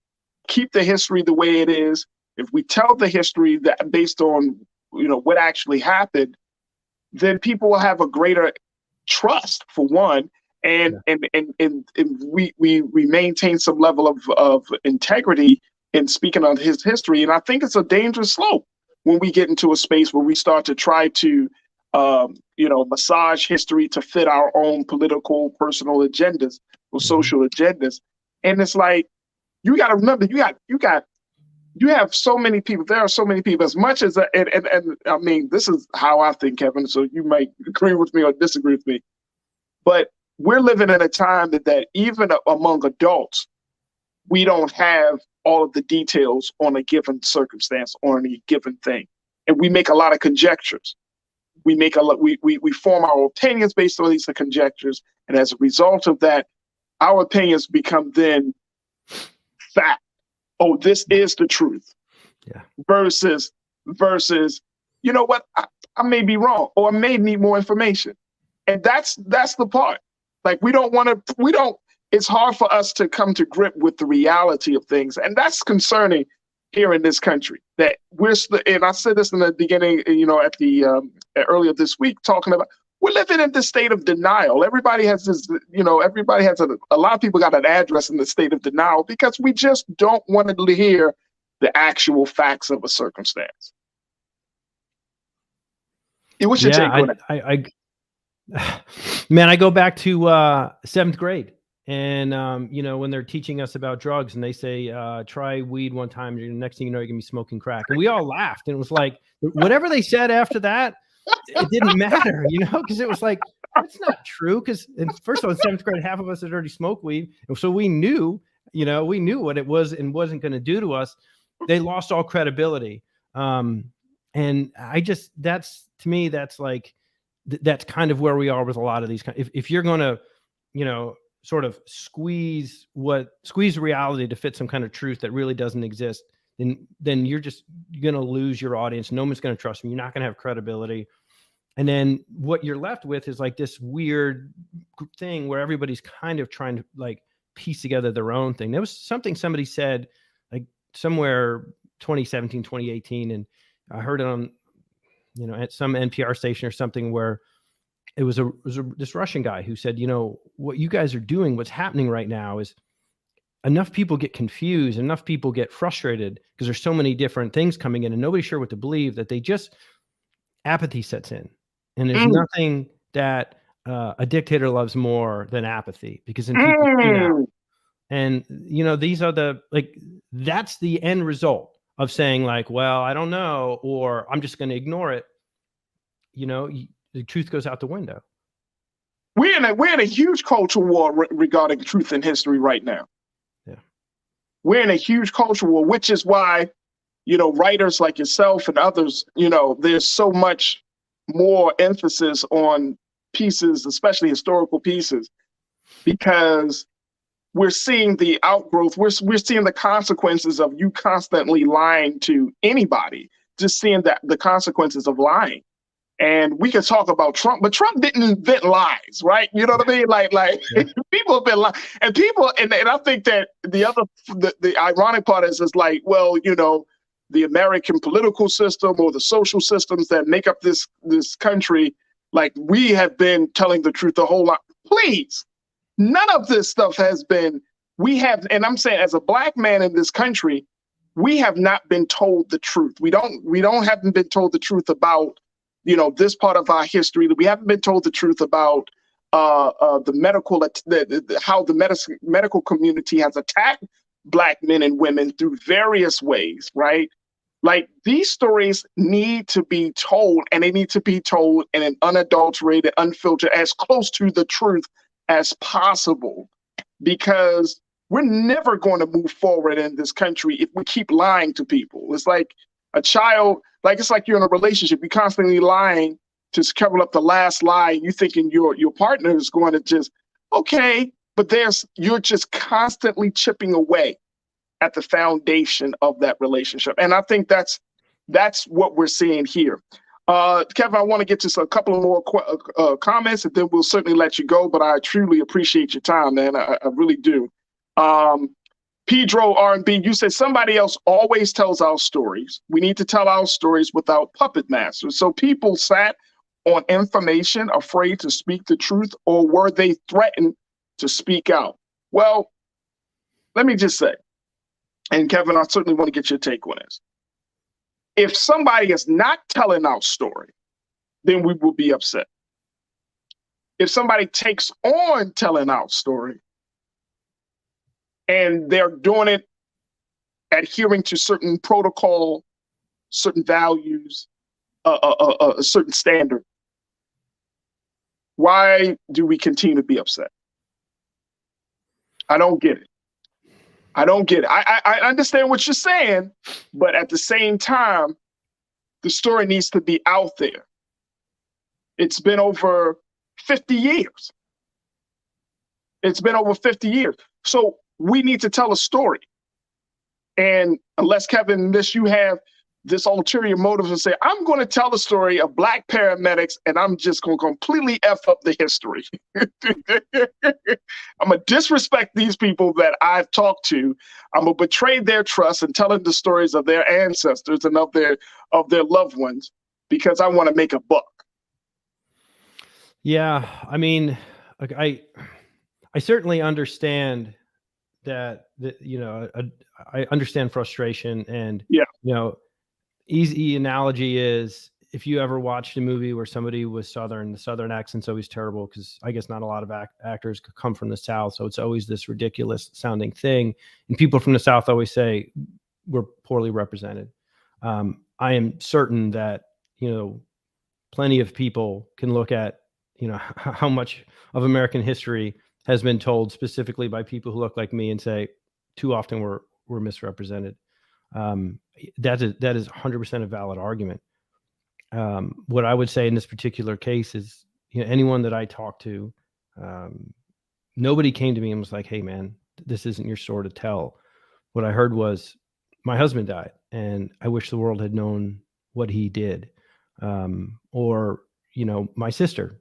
keep the history the way it is, if we tell the history that based on what actually happened, then people will have a greater trust, for one, and we maintain some level of integrity in speaking on his history. And I think it's a dangerous slope when we get into a space where we start to try to massage history to fit our own political, personal agendas or social agendas. And it's like, you got to remember, you have so many people. There are so many people. As much as and I mean, this is how I think, Kevin. So you might agree with me or disagree with me, but we're living in a time that even among adults, we don't have all of the details on a given circumstance or on a given thing, and we make a lot of conjectures. We form our opinions based on these conjectures, and as a result of that, our opinions become then fact. Oh, this is the truth. Yeah. Versus, you know what? I may be wrong, or I may need more information, and that's the part. Like it's hard for us to come to grip with the reality of things, and that's concerning here in this country. That and I said this in the beginning, at the earlier this week, talking about we're living in this state of denial. Everybody has this, a lot of people got an address in the state of denial because we just don't want to hear the actual facts of a circumstance. What's your take on it? Man, I go back to seventh grade, and when they're teaching us about drugs, and they say try weed one time, and the next thing you know, you're gonna be smoking crack, and we all laughed, and it was like whatever they said after that, it didn't matter, because it was like, that's not true. Because first of all, in seventh grade, half of us had already smoked weed, and so we knew what it was and wasn't going to do to us. They lost all credibility, and that's to me, that's like. That's kind of where we are with a lot of these. If you're going to, sort of squeeze reality to fit some kind of truth that really doesn't exist, then you're going to lose your audience. No one's going to trust them. You're not going to have credibility. And then what you're left with is like this weird thing where everybody's kind of trying to like piece together their own thing. There was something somebody said like somewhere 2017, 2018, and I heard it on at some NPR station or something, where it was this Russian guy who said, what you guys are doing, what's happening right now is enough people get confused, enough people get frustrated because there's so many different things coming in and nobody's sure what to believe, that apathy sets in. And there's nothing that a dictator loves more than apathy, because then people tune out. And, these are that's the end result of saying like, well, I don't know, or I'm just going to ignore it. The truth goes out the window. We're in a huge cultural war regarding truth and history right now. Yeah. We're in a huge cultural war, which is why, writers like yourself and others, there's so much more emphasis on pieces, especially historical pieces, because we're seeing the outgrowth. We're seeing the consequences of you constantly lying to anybody, just seeing the consequences of lying. And we can talk about Trump, but Trump didn't invent lies, right? You know what I mean? Like people have been lying, and I think that the ironic part is like, well, the American political system or the social systems that make up this country, like we have been telling the truth the whole lot. Please. None of this stuff has been, and I'm saying as a Black man in this country, we have not been told the truth. We haven't been told the truth about, this part of our history. We haven't been told the truth about the medical, how the medical community has attacked Black men and women through various ways, right? Like these stories need to be told, and they need to be told in an unadulterated, unfiltered, as close to the truth as possible, because we're never going to move forward in this country if we keep lying to people. It's like a child, it's like you're in a relationship, you're constantly lying to cover up the last lie. You thinking your partner is going to just, okay, but you're just constantly chipping away at the foundation of that relationship. And I think that's what we're seeing here. Kevin, I want to get to a couple of more comments, and then we'll certainly let you go. But I truly appreciate your time, man. I really do. Pedro R&B, you said somebody else always tells our stories. We need to tell our stories without puppet masters. So people sat on information, afraid to speak the truth, or were they threatened to speak out? Well, let me just say, and Kevin, I certainly want to get your take on this. If somebody is not telling our story, then we will be upset. If somebody takes on telling our story and they're doing it adhering to certain protocol, certain values, a certain standard, why do we continue to be upset? I don't get it. I don't get it. I understand what you're saying, but at the same time, the story needs to be out there. It's been over 50 years. It's been over 50 years. So we need to tell a story. And unless, Kevin, unless you have this ulterior motive and say, I'm going to tell the story of Black paramedics and I'm just going to completely F up the history. I'm going to disrespect these people that I've talked to. I'm going to betray their trust and telling the stories of their ancestors and of their loved ones because I want to make a buck. Yeah, I mean, like I certainly understand that I understand frustration, and easy analogy is if you ever watched a movie where somebody was Southern, the Southern accent's always terrible because I guess not a lot of actors could come from the South. So it's always this ridiculous sounding thing. And people from the South always say we're poorly represented. I am certain that, plenty of people can look at, how much of American history has been told specifically by people who look like me and say too often we're misrepresented. That is 100% a valid argument. What I would say in this particular case is, anyone that I talked to, nobody came to me and was like, hey man, this isn't your story to tell. What I heard was my husband died and I wish the world had known what he did. Or, my sister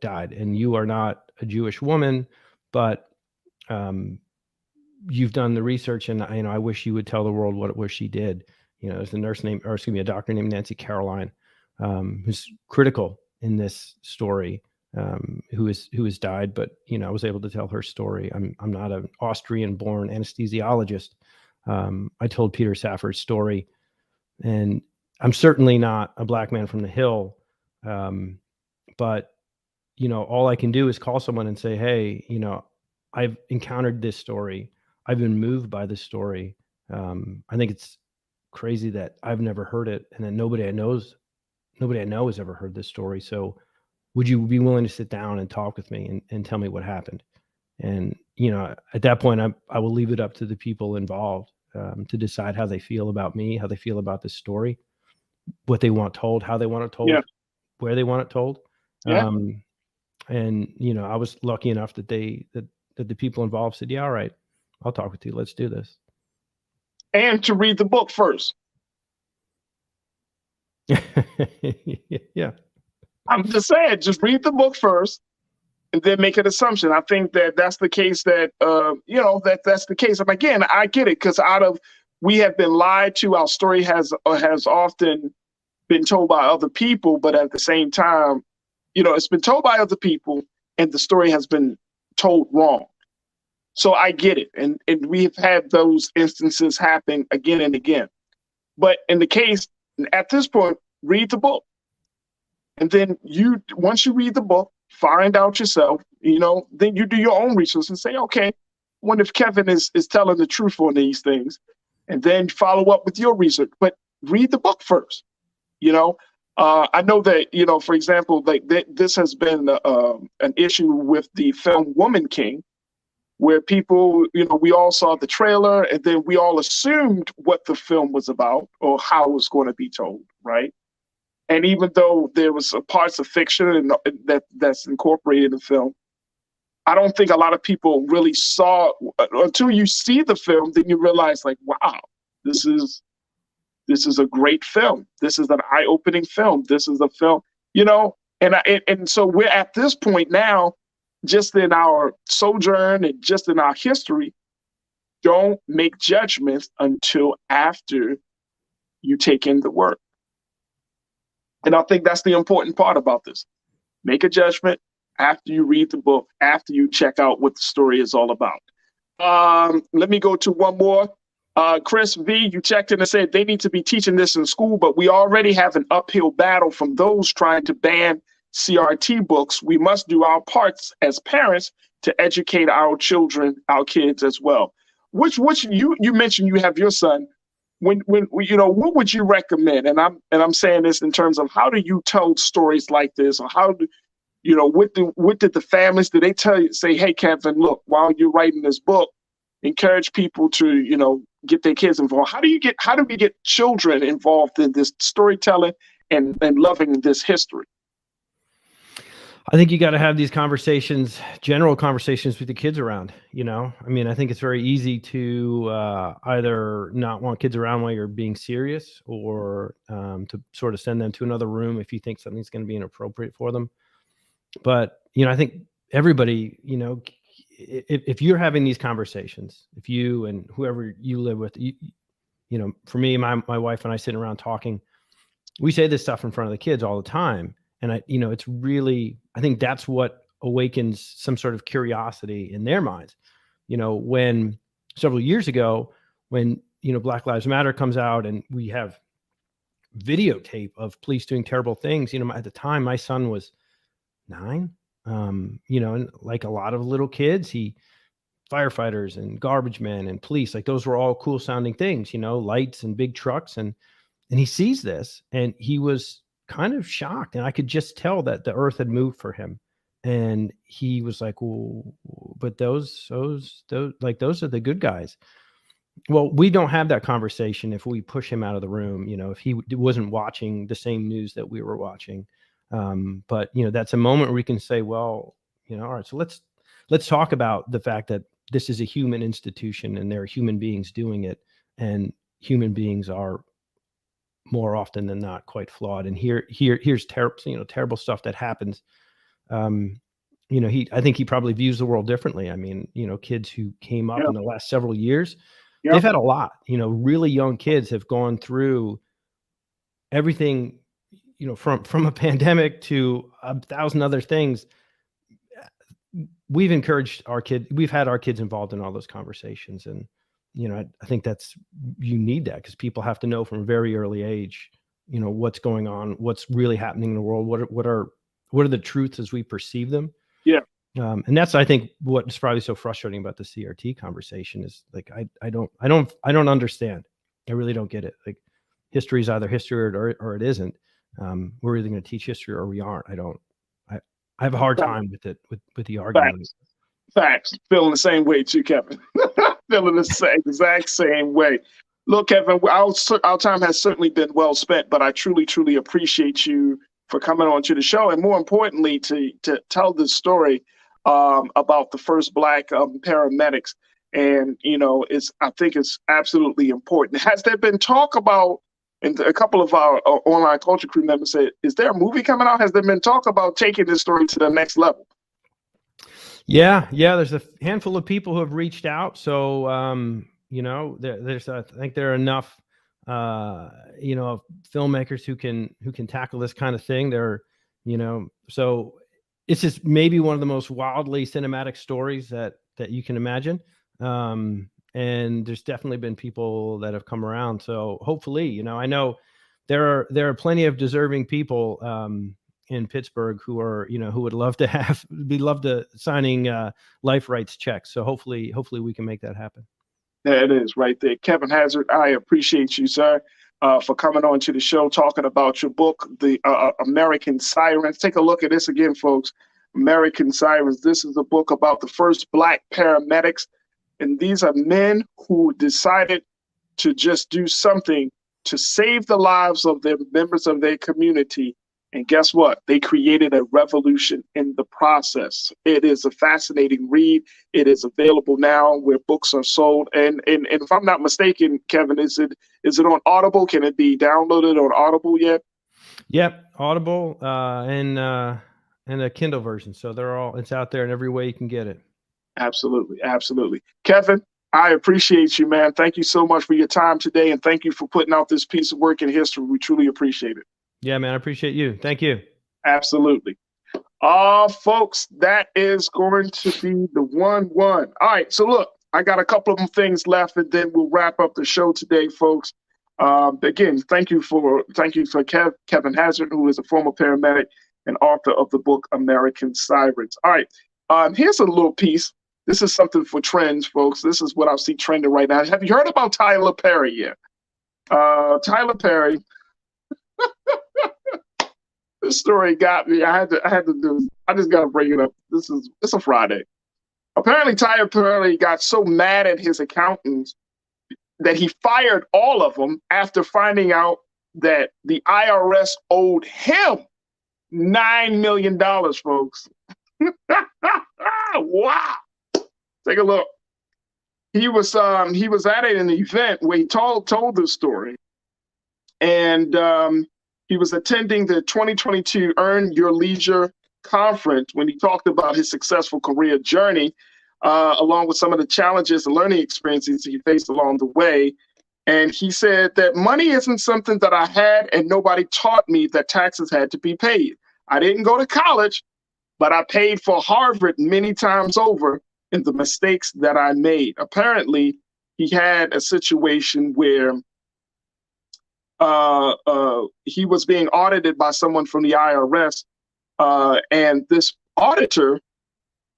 died and you are not a Jewish woman, but you've done the research and I wish you would tell the world what it was she did. There's a doctor named Nancy Caroline, who's critical in this story, who has died, but I was able to tell her story. I'm not an Austrian-born anesthesiologist. I told Peter Safford's story, and I'm certainly not a Black man from the Hill. But all I can do is call someone and say, hey, I've encountered this story. I've been moved by this story. I think it's crazy that I've never heard it and that nobody I know has ever heard this story. So would you be willing to sit down and talk with me and tell me what happened? And, at that point, I will leave it up to the people involved to decide how they feel about me, how they feel about this story, what they want told, how they want it told, where they want it told. Yeah. And, I was lucky enough that that the people involved said, yeah, all right, I'll talk with you. Let's do this. And to read the book first. Yeah. I'm just saying, just read the book first and then make an assumption. I think that's the case that's the case. And again, I get it because we have been lied to. Our story has often been told by other people, but at the same time, it's been told by other people and the story has been told wrong. So I get it. And we've had those instances happen again and again. But in the case, at this point, read the book. And then once you read the book, find out yourself, then you do your own research and say, okay, what if Kevin is telling the truth on these things? And then follow up with your research. But read the book first. I know that, for example, like this has been an issue with the film Woman King, where people, we all saw the trailer and then we all assumed what the film was about or how it was going to be told, right? And even though there was parts of fiction and that's incorporated in the film, I don't think a lot of people really saw until you see the film, then you realize like, wow, this is this is a great film. This is an eye-opening film. This is a film, and so we're at this point now, just in our sojourn and just in our history. Don't make judgments until after you take in the work. And I think that's the important part about this. Make a judgment after you read the book, after you check out what the story is all about. Let me go to one more. Chris V, you checked in and said they need to be teaching this in school, but we already have an uphill battle from those trying to ban CRT books. We must do our parts as parents to educate our children, our kids as well. Which you mentioned you have your son. When what would you recommend? And I'm saying this in terms of how do you tell stories like this, or how do what did the families, did they say, hey Kevin, look, while you're writing this book, encourage people to get their kids involved. How do we get children involved in this storytelling and loving this history? I think you got to have these conversations, general conversations with the kids around, I think it's very easy to either not want kids around while you're being serious, or to sort of send them to another room if you think something's going to be inappropriate for them. But, I think everybody, if you're having these conversations, if you and whoever you live with, for me, my wife and I sitting around talking, we say this stuff in front of the kids all the time. And it's really, I think that's what awakens some sort of curiosity in their minds. When several years ago, when, Black Lives Matter comes out and we have videotape of police doing terrible things, at the time my son was 9, and like a lot of little kids, firefighters and garbage men and police, like those were all cool sounding things, lights and big trucks. And he sees this and he was kind of shocked, and I could just tell that the earth had moved for him, and he was like, well, but those are the good guys. Well, we don't have that conversation if we push him out of the room, if he wasn't watching the same news that we were watching. But that's a moment where we can say, well, all right, so let's talk about the fact that this is a human institution and there are human beings doing it, and human beings are more often than not quite flawed. And here's terrible stuff that happens. I think he probably views the world differently. I mean, kids who came up in the last several years, they've had a lot, really young kids have gone through everything, from a pandemic to 1,000 other things. We've encouraged our kids, we've had our kids involved in all those conversations. And I think you need that, because people have to know from a very early age, what's going on, what's really happening in the world, what are the truths as we perceive them. Yeah. And that's, I think, what is probably so frustrating about the CRT conversation is like, I don't understand. I really don't get it. Like, history is either history or it isn't. We're either going to teach history or we aren't. I have a hard time with it, with the argument. Facts. Feeling the same way too, Kevin. Feeling the exact same way. Look, Kevin, our time has certainly been well spent, but I truly, truly appreciate you for coming on to the show, and more importantly, to tell this story about the first Black paramedics. And I think it's absolutely important. Has there been talk about? And a couple of our online culture crew members said, "Is there a movie coming out? Has there been talk about taking this story to the next level?" Yeah. There's a handful of people who have reached out. So, there's I think there are enough, filmmakers who can tackle this kind of thing. So it's just maybe one of the most wildly cinematic stories that you can imagine. And there's definitely been people that have come around. So hopefully, I know there are plenty of deserving people, in Pittsburgh who are, who would love to signing life rights checks. So hopefully we can make that happen. There it is right there. Kevin Hazzard, I appreciate you, sir, for coming on to the show, talking about your book, The American Sirens. Take a look at this again, folks. American Sirens. This is a book about the first Black paramedics. And these are men who decided to just do something to save the lives of their members of their community. And guess what? They created a revolution in the process. It is a fascinating read. It is available now where books are sold. And if I'm not mistaken, Kevin, is it on Audible? Can it be downloaded on Audible yet? Yep, Audible and a Kindle version. So it's out there in every way you can get it. Absolutely, absolutely. Kevin, I appreciate you, man. Thank you so much for your time today, and thank you for putting out this piece of work in history. We truly appreciate it. Yeah, man, I appreciate you. Thank you. Absolutely. Folks, that is going to be the 1-1. All right, so look, I got a couple of things left, and then we'll wrap up the show today, folks. Again, thank you for Kevin Hazzard, who is a former paramedic and author of the book American Sirens. All right, here's a little piece. This is something for trends, folks. This is what I see trending right now. Have you heard about Tyler Perry yet? Tyler Perry. This story got me. I just got to bring it up. It's a Friday. Apparently, Tyler Perry got so mad at his accountants that he fired all of them after finding out that the IRS owed him $9 million, folks. Wow. Take a look. He was at an event where he told this story, and he was attending the 2022 Earn Your Leisure conference when he talked about his successful career journey, along with some of the challenges and learning experiences he faced along the way. And he said that money isn't something that I had, and nobody taught me that taxes had to be paid. I didn't go to college, but I paid for Harvard many times over in the mistakes that I made. Apparently, he had a situation where he was being audited by someone from the IRS, and this auditor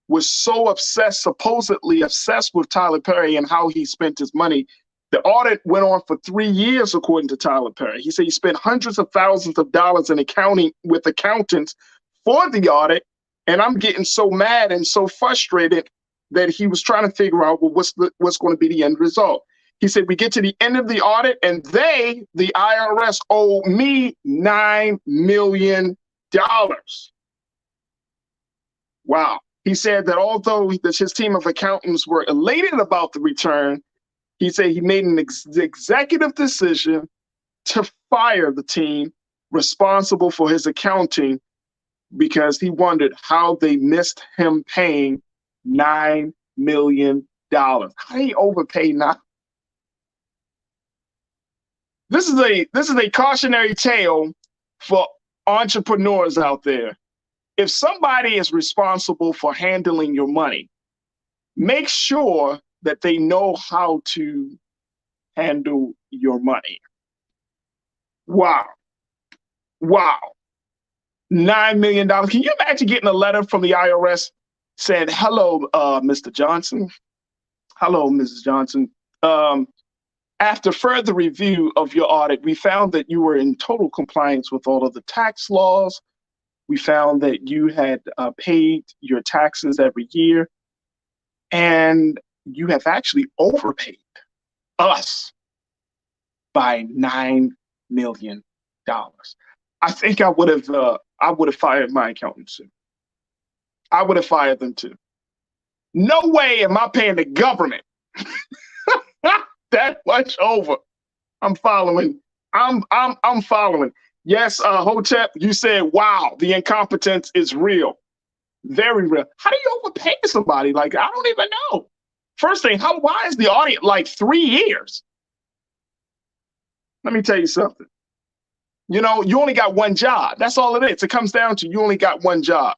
was so supposedly obsessed with Tyler Perry and how he spent his money. The audit went on for 3 years, according to Tyler Perry. He said he spent hundreds of thousands of dollars in accounting with accountants for the audit, and I'm getting so mad and so frustrated that he was trying to figure out, well, what's going to be the end result. He said, we get to the end of the audit, and the IRS, owe me $9 million. Wow. He said that although his team of accountants were elated about the return, he said he made an executive decision to fire the team responsible for his accounting because he wondered how they missed him paying $9 million. How do you overpay now? This is a cautionary tale for entrepreneurs out there. If somebody is responsible for handling your money, make sure that they know how to handle your money. Wow. Wow. $9 million. Can you imagine getting a letter from the IRS saying, hello, Mr. Johnson. Hello, Mrs. Johnson. After further review of your audit, we found that you were in total compliance with all of the tax laws. We found that you had paid your taxes every year, and you have actually overpaid us by $9 million. I think I would have fired my accountants too. I would have fired them too. No way am I paying the government that much over. I'm following. I'm following. Yes, Hotep, you said, wow, the incompetence is real. Very real. How do you overpay somebody? Like, I don't even know. First thing, why is the audit like 3 years? Let me tell you something. You know, you only got one job. That's all it is. It comes down to you only got one job.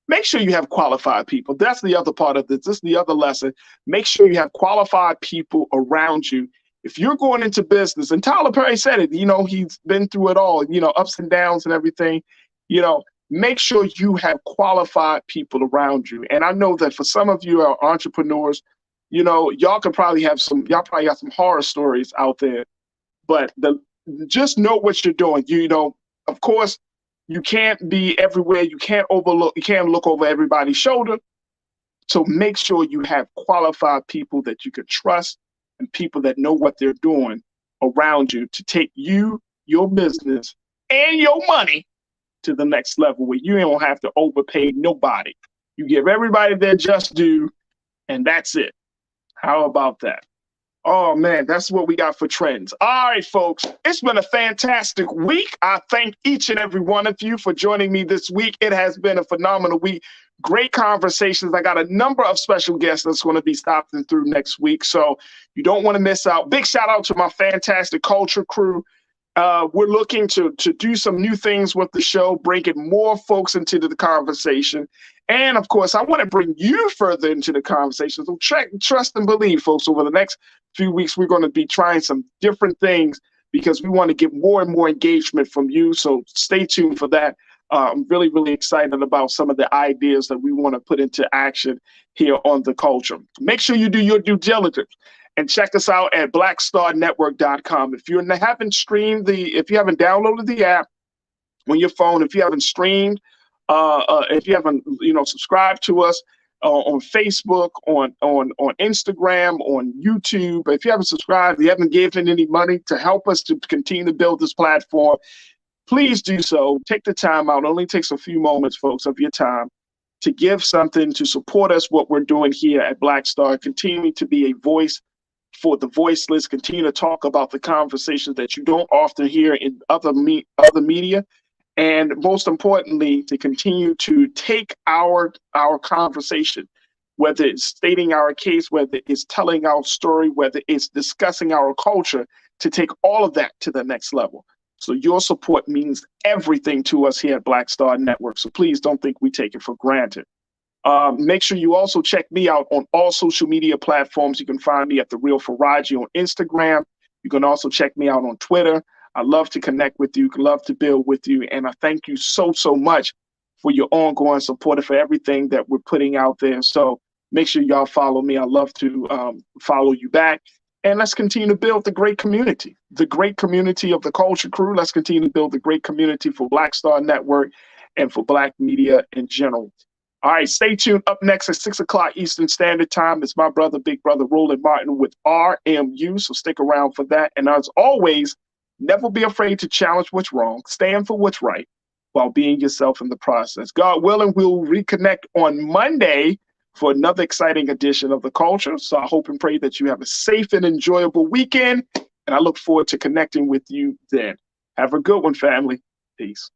Make sure you have qualified people. That's the other part of this. This is the other lesson. Make sure you have qualified people around you. If you're going into business, and Tyler Perry said it, you know, he's been through it all, you know, ups and downs and everything, you know, make sure you have qualified people around you. And I know that for some of you are entrepreneurs, you know, y'all probably got some horror stories out there, but just know what you're doing. You know, of course, you can't be everywhere. You can't look over everybody's shoulder. So make sure you have qualified people that you could trust and people that know what they're doing around you to take you, your business, and your money to the next level where you don't have to overpay nobody. You give everybody their just due, and that's it. How about that? Oh, man, that's what we got for trends. All right, folks, it's been a fantastic week. I thank each and every one of you for joining me this week. It has been a phenomenal week. Great conversations. I got a number of special guests that's going to be stopping through next week, so you don't want to miss out. Big shout out to my fantastic culture crew. We're looking to do some new things with the show, bringing more folks into the conversation. And, of course, I want to bring you further into the conversation. So trust and believe, folks, over the next few weeks, we're going to be trying some different things because we want to get more and more engagement from you. So stay tuned for that. I'm really, really excited about some of the ideas that we want to put into action here on The Culture. Make sure you do your due diligence and check us out at blackstarnetwork.com. If you haven't downloaded the app on your phone, if you haven't streamed, if you haven't, subscribed to us on Facebook, on Instagram, on YouTube, if you haven't subscribed, you haven't given any money to help us to continue to build this platform, please do so. Take the time out. It only takes a few moments, folks, of your time to give something to support us, what we're doing here at Black Star, continuing to be a voice for the voiceless, continue to talk about the conversations that you don't often hear in other media. And most importantly, to continue to take our conversation, whether it's stating our case, whether it's telling our story, whether it's discussing our culture, to take all of that to the next level. So your support means everything to us here at Black Star Network. So please don't think we take it for granted. Make sure you also check me out on all social media platforms. You can find me at The Real Farajii on Instagram. You can also check me out on Twitter. I love to connect with you, love to build with you. And I thank you so, so much for your ongoing support and for everything that we're putting out there. So make sure y'all follow me. I love to follow you back. And let's continue to build the great community of the culture crew. Let's continue to build the great community for Black Star Network and for Black media in general. All right, stay tuned. Up next at 6 o'clock Eastern Standard Time is my brother, Big Brother Roland Martin with RMU. So stick around for that. And as always, never be afraid to challenge what's wrong, stand for what's right, while being yourself in the process. God willing, we'll reconnect on Monday for another exciting edition of The Culture. So I hope and pray that you have a safe and enjoyable weekend. And I look forward to connecting with you then. Have a good one, family. Peace.